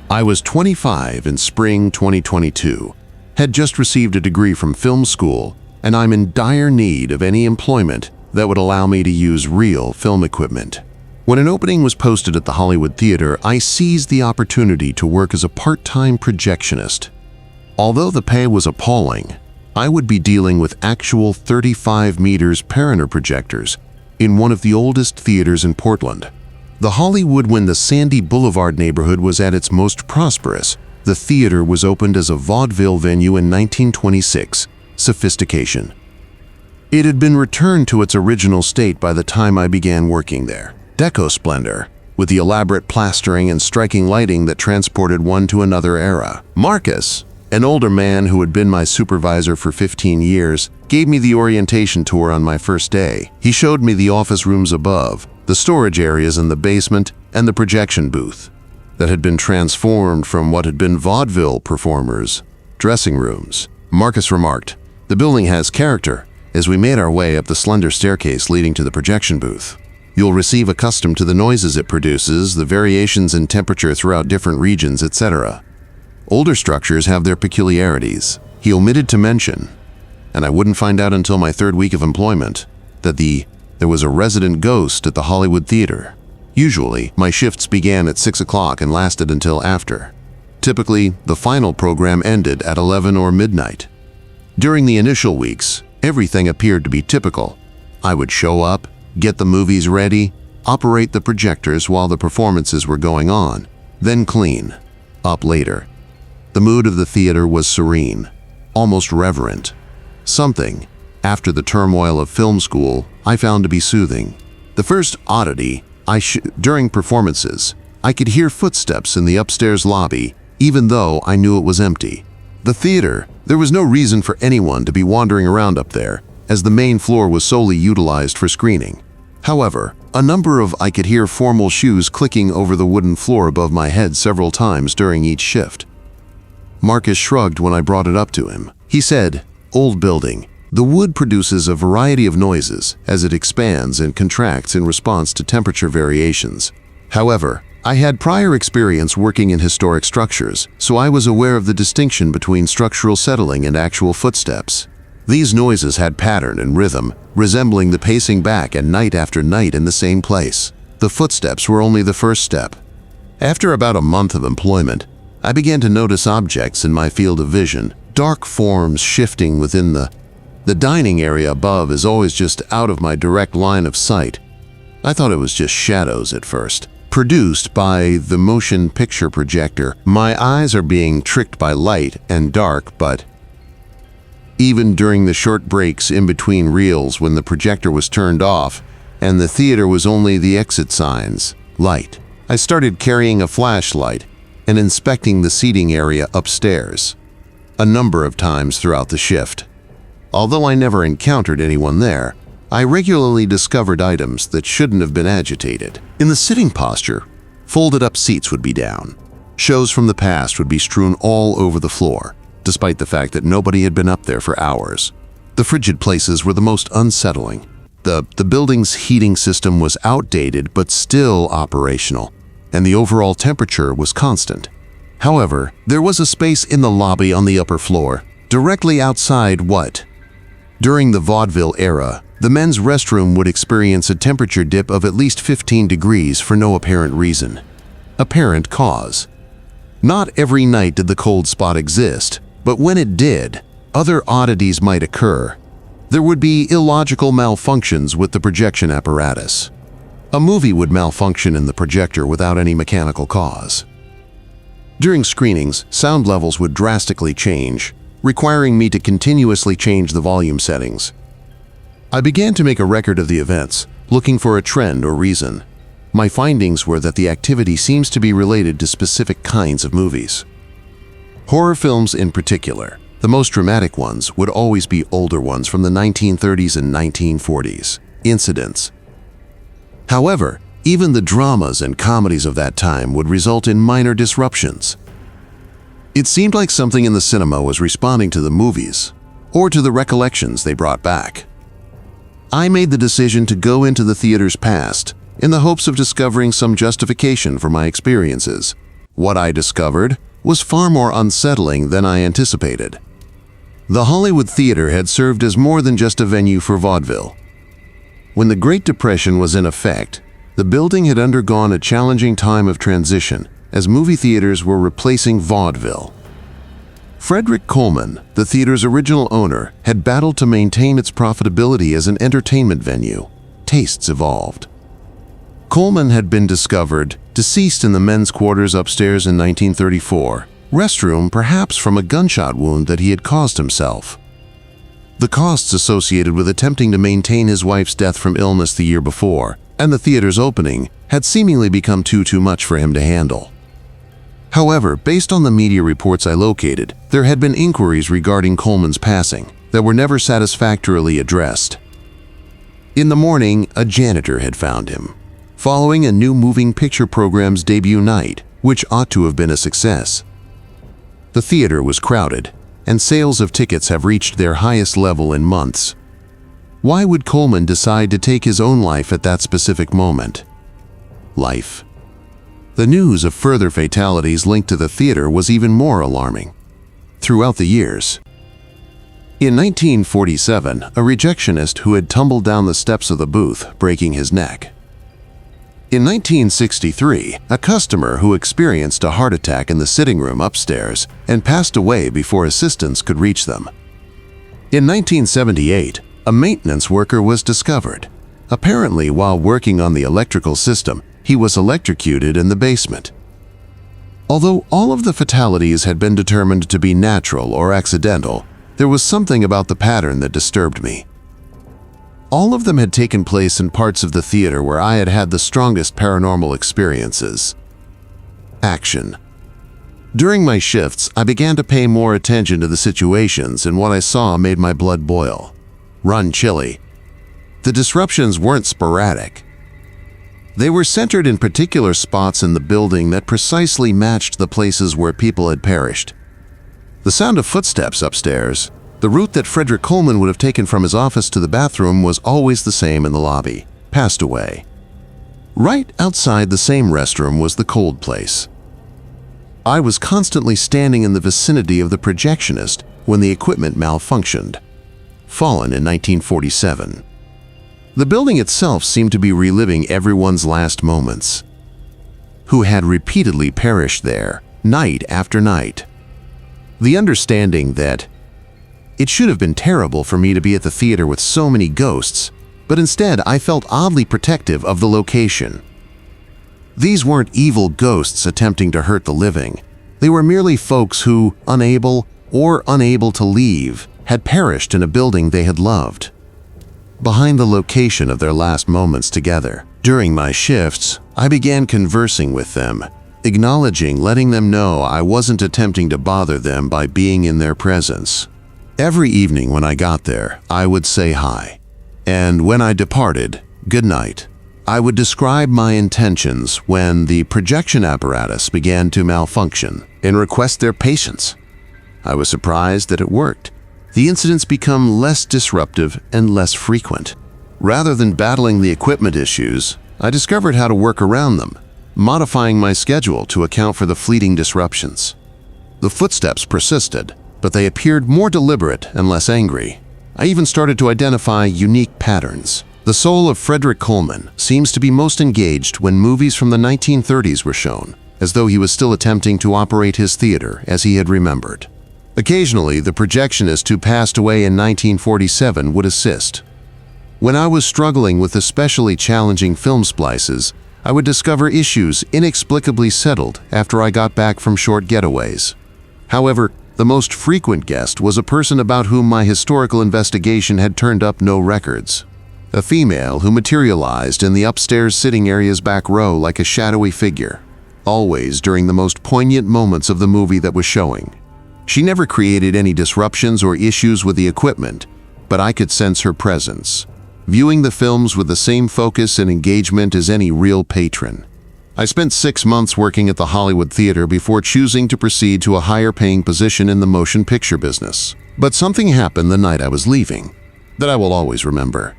S1: I was 25 in spring 2022, had just received a degree from film school, and I'm in dire need of any employment that would allow me to use real film equipment. When an opening was posted at the Hollywood Theater, I seized the opportunity to work as a part-time projectionist. Although the pay was appalling, I would be dealing with actual 35 meters Paranormal projectors in one of the oldest theaters in Portland. The Hollywood, when the Sandy Boulevard neighborhood was at its most prosperous, the theater was opened as a vaudeville venue in 1926, Sophistication. It had been returned to its original state by the time I began working there. Deco splendor, with the elaborate plastering and striking lighting that transported one to another era. Marcus, an older man who had been my supervisor for 15 years, gave me the orientation tour on my first day. He showed me the office rooms above, the storage areas in the basement, and the projection booth that had been transformed from what had been vaudeville performers' dressing rooms. Marcus remarked, "The building has character," as we made our way up the slender staircase leading to the projection booth. "You'll receive accustomed to the noises it produces, the variations in temperature throughout different regions, etc. Older structures have their peculiarities." He omitted to mention, and I wouldn't find out until my 3rd week of employment, that there was a resident ghost at the Hollywood Theater. Usually, my shifts began at 6 o'clock and lasted until after. Typically, the final program ended at 11 or midnight. During the initial weeks, everything appeared to be typical. I would show up, get the movies ready, operate the projectors while the performances were going on, then clean up later. The mood of the theater was serene, almost reverent. Something, after the turmoil of film school, I found to be soothing. The first oddity, during performances, I could hear footsteps in the upstairs lobby, even though I knew it was empty. The theater, there was no reason for anyone to be wandering around up there, as the main floor was solely utilized for screening. However, I could hear formal shoes clicking over the wooden floor above my head several times during each shift. Marcus shrugged when I brought it up to him. He said, "Old building. The wood produces a variety of noises as it expands and contracts in response to temperature variations. However, I had prior experience working in historic structures, so I was aware of the distinction between structural settling and actual footsteps. These noises had pattern and rhythm, resembling the pacing back and night after night in the same place. The footsteps were only the first step. After about a month of employment, I began to notice objects in my field of vision, dark forms shifting within the dining area above is always just out of my direct line of sight. I thought it was just shadows at first. produced by the motion picture projector. My eyes are being tricked by light and dark, but even during the short breaks in between reels when the projector was turned off and the theater was only the exit signs, light, I started carrying a flashlight and inspecting the seating area upstairs a number of times throughout the shift. Although I never encountered anyone there, I regularly discovered items that shouldn't have been agitated. In the sitting posture, folded up seats would be down. Shows from the past would be strewn all over the floor, despite the fact that nobody had been up there for hours. The frigid places were the most unsettling. The building's heating system was outdated but still operational, and the overall temperature was constant. However, there was a space in the lobby on the upper floor, directly outside what? During the vaudeville era, the men's restroom would experience a temperature dip of at least 15 degrees for no apparent reason. Apparent cause. Not every night did the cold spot exist, but when it did, other oddities might occur. There would be illogical malfunctions with the projection apparatus. A movie would malfunction in the projector without any mechanical cause. During screenings, sound levels would drastically change, requiring me to continuously change the volume settings. I began to make a record of the events, looking for a trend or reason. My findings were that the activity seems to be related to specific kinds of movies. Horror films in particular. The most dramatic ones would always be older ones from the 1930s and 1940s. Incidents. However, even the dramas and comedies of that time would result in minor disruptions. It seemed like something in the cinema was responding to the movies, or to the recollections they brought back. I made the decision to go into the theater's past in the hopes of discovering some justification for my experiences. What I discovered was far more unsettling than I anticipated. The Hollywood Theater had served as more than just a venue for vaudeville. When the Great Depression was in effect, the building had undergone a challenging time of transition as movie theaters were replacing vaudeville. Frederick Coleman, the theater's original owner, had battled to maintain its profitability as an entertainment venue. Tastes evolved. Coleman had been discovered deceased in the men's quarters upstairs in 1934, restroom perhaps from a gunshot wound that he had caused himself. The costs associated with attempting to maintain his wife's death from illness the year before, and the theater's opening, had seemingly become too much for him to handle. However, based on the media reports I located, there had been inquiries regarding Coleman's passing that were never satisfactorily addressed. In the morning, a janitor had found him, following a new moving picture program's debut night, which ought to have been a success. The theater was crowded, and sales of tickets have reached their highest level in months. Why would Coleman decide to take his own life at that specific moment? Life. The news of further fatalities linked to the theater was even more alarming. Throughout the years. In 1947, a rejectionist who had tumbled down the steps of the booth, breaking his neck. In 1963, a customer who experienced a heart attack in the sitting room upstairs and passed away before assistance could reach them. In 1978, a maintenance worker was discovered. Apparently, while working on the electrical system, he was electrocuted in the basement. Although all of the fatalities had been determined to be natural or accidental, there was something about the pattern that disturbed me. All of them had taken place in parts of the theater where I had had the strongest paranormal experiences. Action. During my shifts, I began to pay more attention to the situations, and what I saw made my blood boil. Run chilly. The disruptions weren't sporadic. They were centered in particular spots in the building that precisely matched the places where people had perished. The sound of footsteps upstairs, the route that Frederick Coleman would have taken from his office to the bathroom, was always the same in the lobby. Passed away. Right outside the same restroom was the cold place. I was constantly standing in the vicinity of the projectionist when the equipment malfunctioned. Fallen in 1947. The building itself seemed to be reliving everyone's last moments, who had repeatedly perished there, night after night. The understanding that it should have been terrible for me to be at the theater with so many ghosts, but instead I felt oddly protective of the location. These weren't evil ghosts attempting to hurt the living. They were merely folks who, unable to leave, had perished in a building they had loved. Behind the location of their last moments together, during my shifts, I began conversing with them, letting them know I wasn't attempting to bother them by being in their presence. Every evening when I got there, I would say hi. And when I departed, good night. I would describe my intentions when the projection apparatus began to malfunction and request their patience. I was surprised that it worked. The incidents become less disruptive and less frequent. Rather than battling the equipment issues, I discovered how to work around them, modifying my schedule to account for the fleeting disruptions. The footsteps persisted, but they appeared more deliberate and less angry. I even started to identify unique patterns. The soul of Frederick Coleman seems to be most engaged when movies from the 1930s were shown, as though he was still attempting to operate his theater as he had remembered. Occasionally, the projectionist who passed away in 1947 would assist. When I was struggling with especially challenging film splices, I would discover issues inexplicably settled after I got back from short getaways. However, the most frequent guest was a person about whom my historical investigation had turned up no records. A female who materialized in the upstairs sitting area's back row like a shadowy figure, always during the most poignant moments of the movie that was showing. She never created any disruptions or issues with the equipment, but I could sense her presence, viewing the films with the same focus and engagement as any real patron. I spent 6 months working at the Hollywood Theater before choosing to proceed to a higher-paying position in the motion picture business. But something happened the night I was leaving that I will always remember.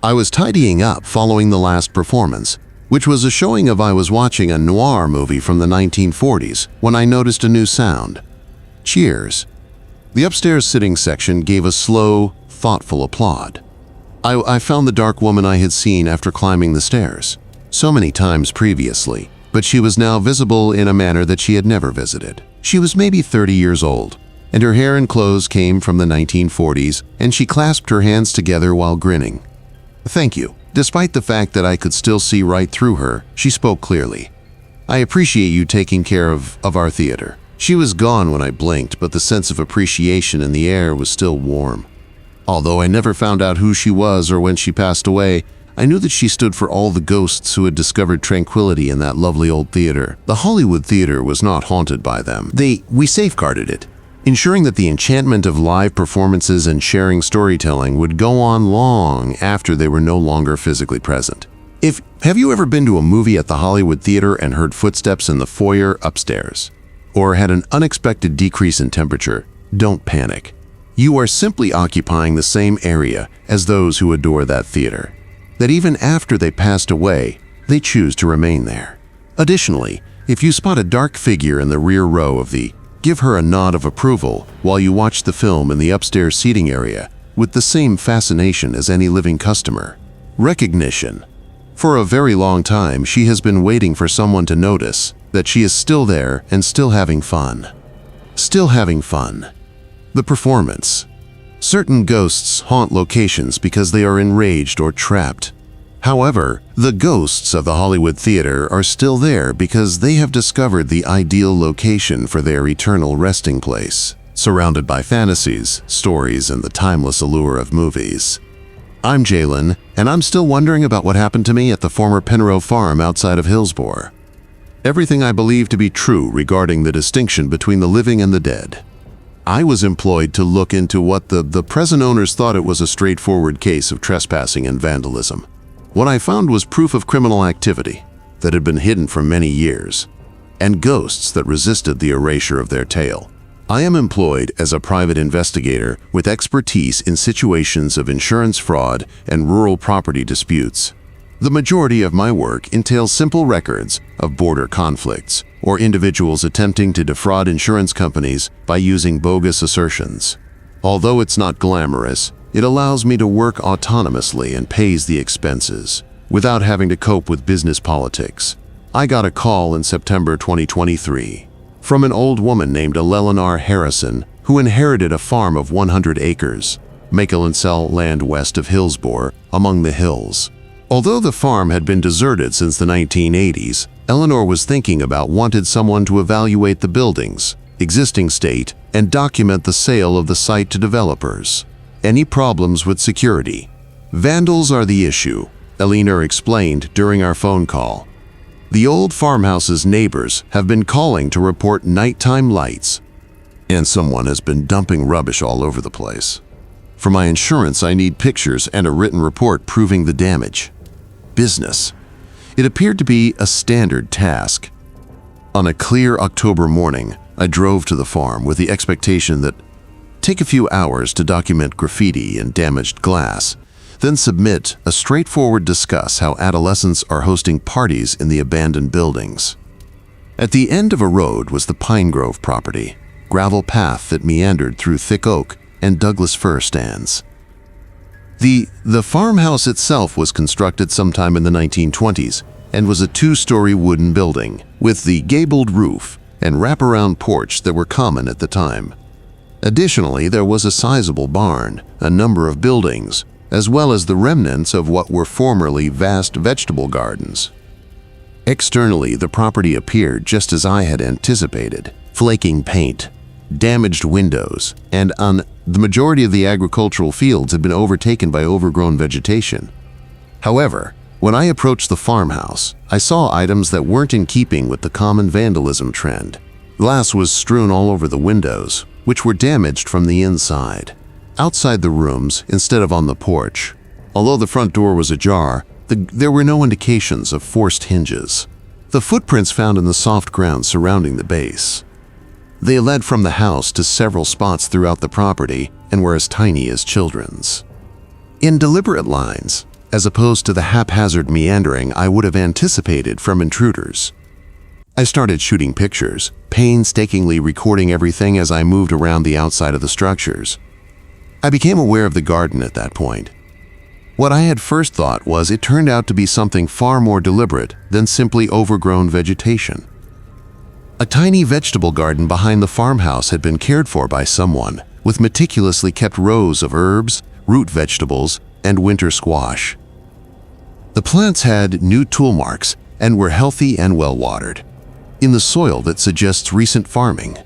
S1: I was tidying up following the last performance, which was a showing of I was watching a noir movie from the 1940s when I noticed a new sound. Cheers. The upstairs sitting section gave a slow, thoughtful applaud. I found the dark woman I had seen after climbing the stairs so many times previously, but she was now visible in a manner that she had never visited. She was maybe 30 years old, and her hair and clothes came from the 1940s, and she clasped her hands together while grinning. "Thank you." Despite the fact that I could still see right through her, she spoke clearly. "I appreciate you taking care of our theater." She was gone when I blinked, but the sense of appreciation in the air was still warm. Although I never found out who she was or when she passed away, I knew that she stood for all the ghosts who had discovered tranquility in that lovely old theater. The Hollywood Theater was not haunted by them. We safeguarded it, ensuring that the enchantment of live performances and sharing storytelling would go on long after they were no longer physically present. Have you ever been to a movie at the Hollywood Theater and heard footsteps in the foyer upstairs? Or had an unexpected decrease in temperature? Don't panic. You are simply occupying the same area as those who adore that theater, that even after they passed away, they choose to remain there. Additionally, if you spot a dark figure in the rear row of give her a nod of approval while you watch the film in the upstairs seating area with the same fascination as any living customer. Recognition. For a very long time, she has been waiting for someone to notice that she is still there and still having fun. Still having fun. The performance. Certain ghosts haunt locations because they are enraged or trapped. However, the ghosts of the Hollywood Theater are still there because they have discovered the ideal location for their eternal resting place, surrounded by fantasies, stories, and the timeless allure of movies. I'm Jalen, and I'm still wondering about what happened to me at the former Penrose farm outside of Hillsborough. Everything I believe to be true regarding the distinction between the living and the dead. I was employed to look into what the present owners thought it was a straightforward case of trespassing and vandalism. What I found was proof of criminal activity that had been hidden for many years, and ghosts that resisted the erasure of their tale. I am employed as a private investigator with expertise in situations of insurance fraud and rural property disputes. The majority of my work entails simple records of border conflicts or individuals attempting to defraud insurance companies by using bogus assertions. Although it's not glamorous, it allows me to work autonomously and pays the expenses without having to cope with business politics. I got a call in September 2023 from an old woman named Eleanor Harrison who inherited a farm of 100 acres, make-and-sell land west of Hillsborough, among the hills. Although the farm had been deserted since the 1980s, Eleanor was thinking about wanted someone to evaluate the building's existing state and document the sale of the site to developers. Any problems with security? Vandals are the issue, Eleanor explained during our phone call. The old farmhouse's neighbors have been calling to report nighttime lights, and someone has been dumping rubbish all over the place. For my insurance, I need pictures and a written report proving the damage. Business. It appeared to be a standard task. On a clear October morning, I drove to the farm with the expectation that take a few hours to document graffiti and damaged glass, then submit a straightforward discuss how adolescents are hosting parties in the abandoned buildings. At the end of a road was the Pine Grove property, gravel path that meandered through thick oak and Douglas fir stands. The farmhouse itself was constructed sometime in the 1920s and was a two-story wooden building with the gabled roof and wraparound porch that were common at the time. Additionally, there was a sizable barn, a number of buildings, as well as the remnants of what were formerly vast vegetable gardens. Externally, the property appeared just as I had anticipated: flaking paint, damaged windows, and the majority of the agricultural fields had been overtaken by overgrown vegetation. However, when I approached the farmhouse, I saw items that weren't in keeping with the common vandalism trend. Glass was strewn all over the windows, which were damaged from the inside. Outside the rooms, instead of on the porch, although the front door was ajar, there were no indications of forced hinges. The footprints found in the soft ground surrounding the base. They led from the house to several spots throughout the property and were as tiny as children's. In deliberate lines, as opposed to the haphazard meandering I would have anticipated from intruders. I started shooting pictures, painstakingly recording everything as I moved around the outside of the structures. I became aware of the garden at that point. What I had first thought was it turned out to be something far more deliberate than simply overgrown vegetation. A tiny vegetable garden behind the farmhouse had been cared for by someone, with meticulously kept rows of herbs, root vegetables, and winter squash. The plants had new tool marks and were healthy and well-watered, in the soil that suggests recent farming.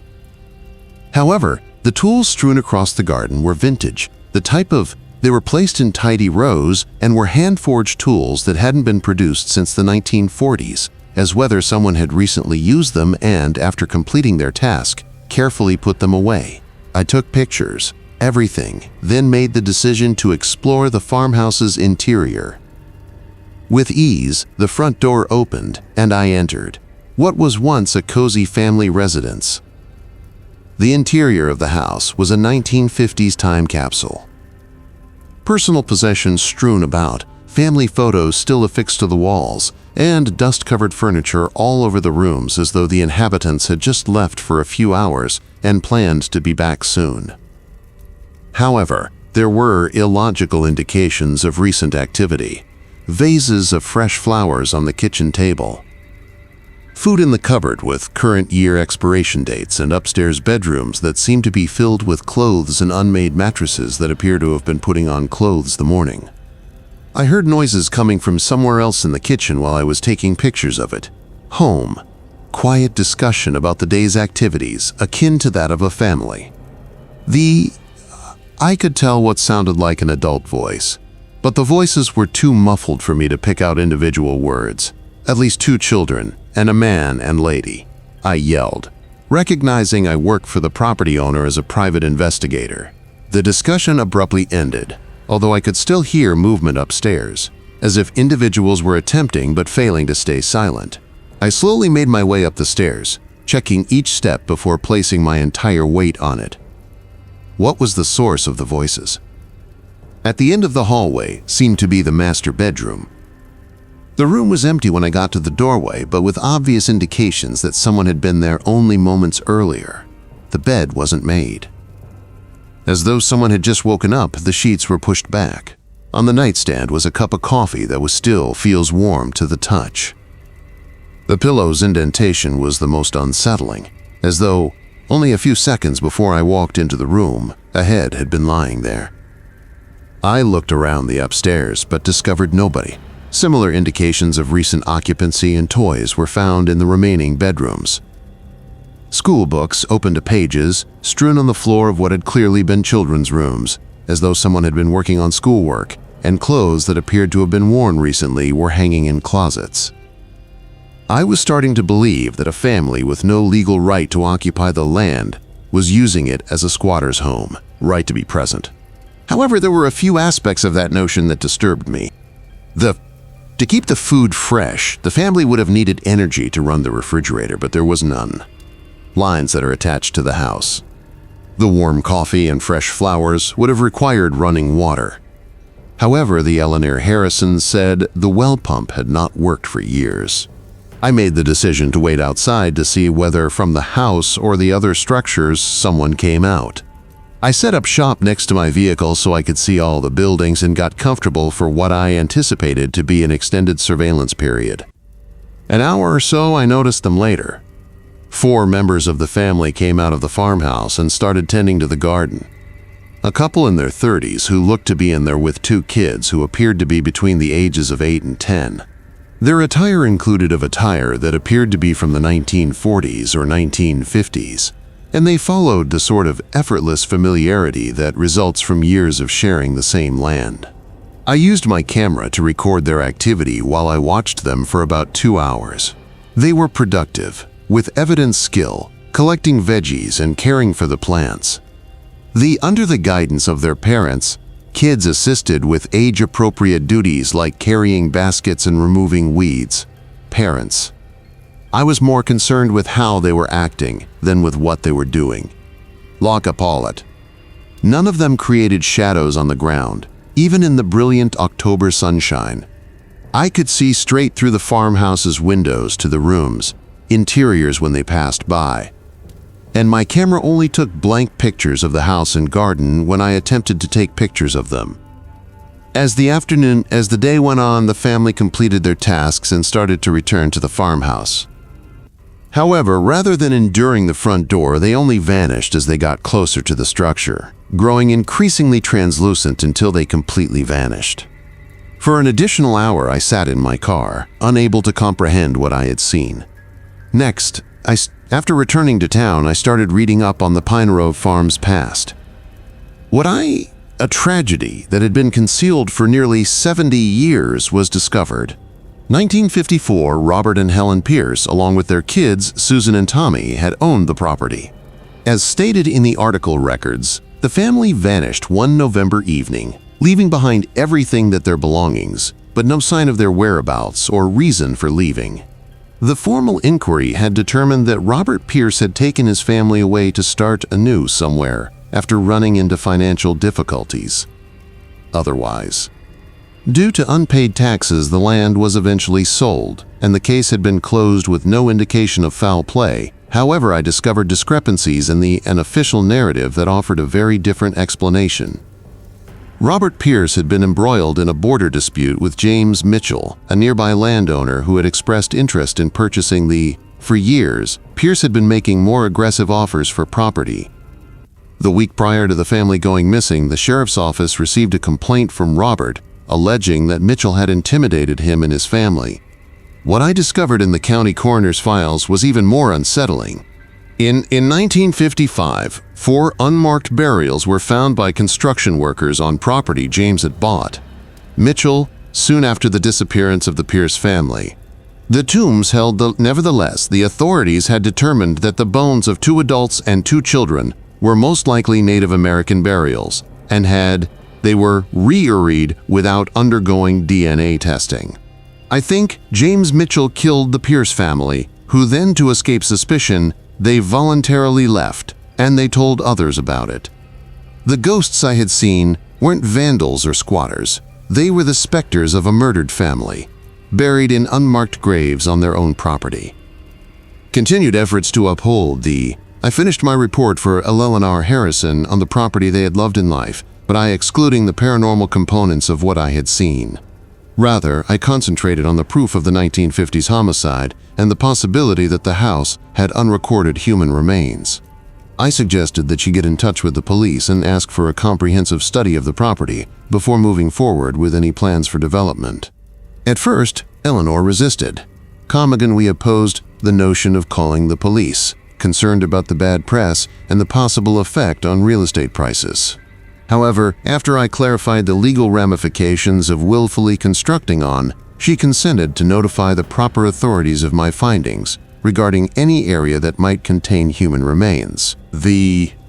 S1: However, the tools strewn across the garden were vintage, they were placed in tidy rows and were hand-forged tools that hadn't been produced since the 1940s, as whether someone had recently used them and, after completing their task, carefully put them away. I took pictures, everything, then made the decision to explore the farmhouse's interior. With ease, the front door opened, and I entered what was once a cozy family residence. The interior of the house was a 1950s time capsule. Personal possessions strewn about, family photos still affixed to the walls, and dust-covered furniture all over the rooms as though the inhabitants had just left for a few hours and planned to be back soon. However, there were illogical indications of recent activity. Vases of fresh flowers on the kitchen table. Food in the cupboard with current year expiration dates, and upstairs bedrooms that seem to be filled with clothes and unmade mattresses that appear to have been putting on clothes the morning. I heard noises coming from somewhere else in the kitchen while I was taking pictures of it. Home. Quiet discussion about the day's activities, akin to that of a family. I could tell what sounded like an adult voice, but the voices were too muffled for me to pick out individual words. At least two children, and a man and lady. I yelled, recognizing I worked for the property owner as a private investigator. The discussion abruptly ended, although I could still hear movement upstairs, as if individuals were attempting but failing to stay silent. I slowly made my way up the stairs, checking each step before placing my entire weight on it. What was the source of the voices? At the end of the hallway seemed to be the master bedroom. The room was empty when I got to the doorway, but with obvious indications that someone had been there only moments earlier. The bed wasn't made. As though someone had just woken up, the sheets were pushed back. On the nightstand was a cup of coffee that still feels warm to the touch. The pillow's indentation was the most unsettling, as though only a few seconds before I walked into the room, a head had been lying there. I looked around the upstairs but discovered nobody. Similar indications of recent occupancy and toys were found in the remaining bedrooms. School books, open to pages, strewn on the floor of what had clearly been children's rooms, as though someone had been working on schoolwork, and clothes that appeared to have been worn recently were hanging in closets. I was starting to believe that a family with no legal right to occupy the land was using it as a squatter's home, right to be present. However, there were a few aspects of that notion that disturbed me. To keep the food fresh, the family would have needed energy to run the refrigerator, but there was none. Lines that are attached to the house. The warm coffee and fresh flowers would have required running water. However, the Eleanor Harrisons said the well pump had not worked for years. I made the decision to wait outside to see whether from the house or the other structures someone came out. I set up shop next to my vehicle so I could see all the buildings and got comfortable for what I anticipated to be an extended surveillance period. An hour or so, I noticed them later. 4 members of the family came out of the farmhouse and started tending to the garden. A couple in their 30s who looked to be in there with 2 kids who appeared to be between the ages of 8 and 10. Their attire included attire that appeared to be from the 1940s or 1950s, and they followed the sort of effortless familiarity that results from years of sharing the same land. I used my camera to record their activity while I watched them for about 2 hours. They were productive, with evident skill, collecting veggies and caring for the plants. Under the guidance of their parents, kids assisted with age-appropriate duties like carrying baskets and removing weeds. Parents. I was more concerned with how they were acting than with what they were doing. Lock up all it. None of them created shadows on the ground, even in the brilliant October sunshine. I could see straight through the farmhouse's windows to the rooms, interiors when they passed by. And my camera only took blank pictures of the house and garden when I attempted to take pictures of them. As the day went on, the family completed their tasks and started to return to the farmhouse. However, rather than enduring the front door, they only vanished as they got closer to the structure, growing increasingly translucent until they completely vanished. For an additional hour, I sat in my car, unable to comprehend what I had seen. Next, after returning to town, I started reading up on the Pine Grove Farm's past. A tragedy that had been concealed for nearly 70 years was discovered. 1954, Robert and Helen Pierce, along with their kids, Susan and Tommy, had owned the property. As stated in the article records, the family vanished one November evening, leaving behind everything that their belongings, but no sign of their whereabouts or reason for leaving. The formal inquiry had determined that Robert Pierce had taken his family away to start anew somewhere after running into financial difficulties. Otherwise, due to unpaid taxes, the land was eventually sold, and the case had been closed with no indication of foul play. However, I discovered discrepancies in an official narrative that offered a very different explanation. Robert Pierce had been embroiled in a border dispute with James Mitchell, a nearby landowner who had expressed interest in purchasing For years, Pierce had been making more aggressive offers for property. The week prior to the family going missing, the sheriff's office received a complaint from Robert, alleging that Mitchell had intimidated him and his family. What I discovered in the county coroner's files was even more unsettling. In 1955, 4 unmarked burials were found by construction workers on property James had bought. Mitchell, soon after the disappearance of the Pierce family. The tombs nevertheless, the authorities had determined that the bones of 2 adults and 2 children were most likely Native American burials, and they were re-buried without undergoing DNA testing. I think James Mitchell killed the Pierce family, who then, to escape suspicion, they voluntarily left, and they told others about it. The ghosts I had seen weren't vandals or squatters. They were the specters of a murdered family, buried in unmarked graves on their own property. Continued efforts to uphold I finished my report for Eleanor Harrison on the property they had loved in life, but excluding the paranormal components of what I had seen. Rather, I concentrated on the proof of the 1950s homicide and the possibility that the house had unrecorded human remains. I suggested that she get in touch with the police and ask for a comprehensive study of the property before moving forward with any plans for development. At first, Eleanor resisted. Comigan, we opposed the notion of calling the police, concerned about the bad press and the possible effect on real estate prices. However, after I clarified the legal ramifications of willfully constructing on, she consented to notify the proper authorities of my findings regarding any area that might contain human remains.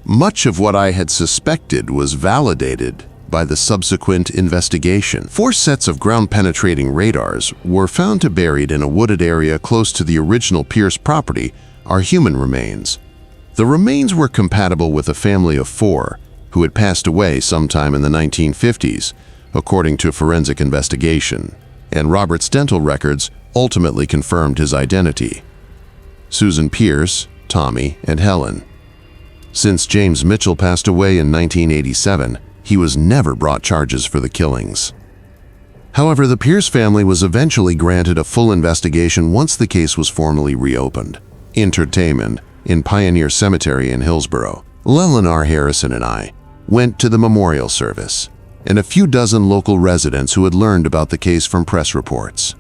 S1: Much of what I had suspected was validated by the subsequent investigation. 4 sets of ground-penetrating radars were found to buried in a wooded area close to the original Pierce property are human remains. The remains were compatible with a family of 4 who had passed away sometime in the 1950s, according to a forensic investigation, and Robert's dental records ultimately confirmed his identity. Susan Pierce, Tommy, and Helen. Since James Mitchell passed away in 1987, he was never brought charges for the killings. However, the Pierce family was eventually granted a full investigation once the case was formally reopened. Entertainment in Pioneer Cemetery in Hillsborough. Eleanor Harrison and I went to the memorial service, and a few dozen local residents who had learned about the case from press reports.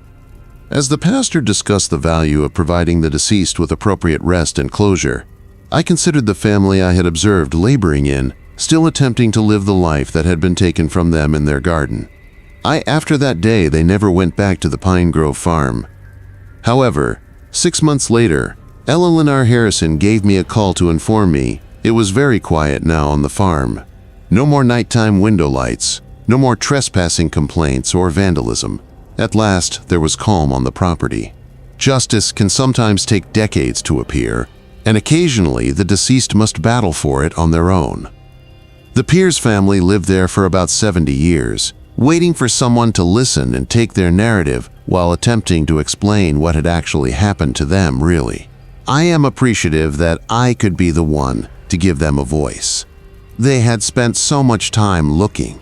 S1: As the pastor discussed the value of providing the deceased with appropriate rest and closure, I considered the family I had observed laboring in, still attempting to live the life that had been taken from them in their garden. After that day, they never went back to the Pine Grove farm. However, 6 months later, Eleanor Harrison gave me a call to inform me it was very quiet now on the farm. No more nighttime window lights, no more trespassing complaints or vandalism. At last, there was calm on the property. Justice can sometimes take decades to appear, and occasionally the deceased must battle for it on their own. The Pierce family lived there for about 70 years, waiting for someone to listen and take their narrative while attempting to explain what had actually happened to them, really. I am appreciative that I could be the one to give them a voice. They had spent so much time looking,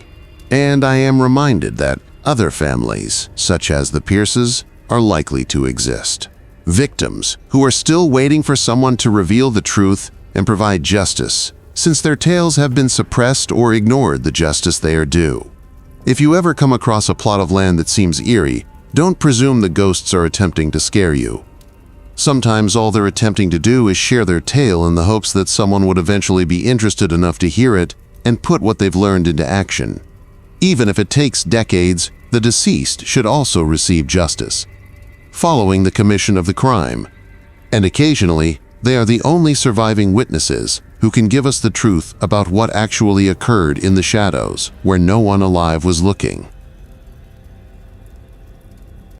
S1: and I am reminded that other families, such as the Pierces, are likely to exist. Victims who are still waiting for someone to reveal the truth and provide justice, since their tales have been suppressed or ignored the justice they are due. If you ever come across a plot of land that seems eerie, don't presume the ghosts are attempting to scare you. Sometimes all they're attempting to do is share their tale in the hopes that someone would eventually be interested enough to hear it and put what they've learned into action. Even if it takes decades, the deceased should also receive justice, following the commission of the crime. And occasionally, they are the only surviving witnesses who can give us the truth about what actually occurred in the shadows where no one alive was looking.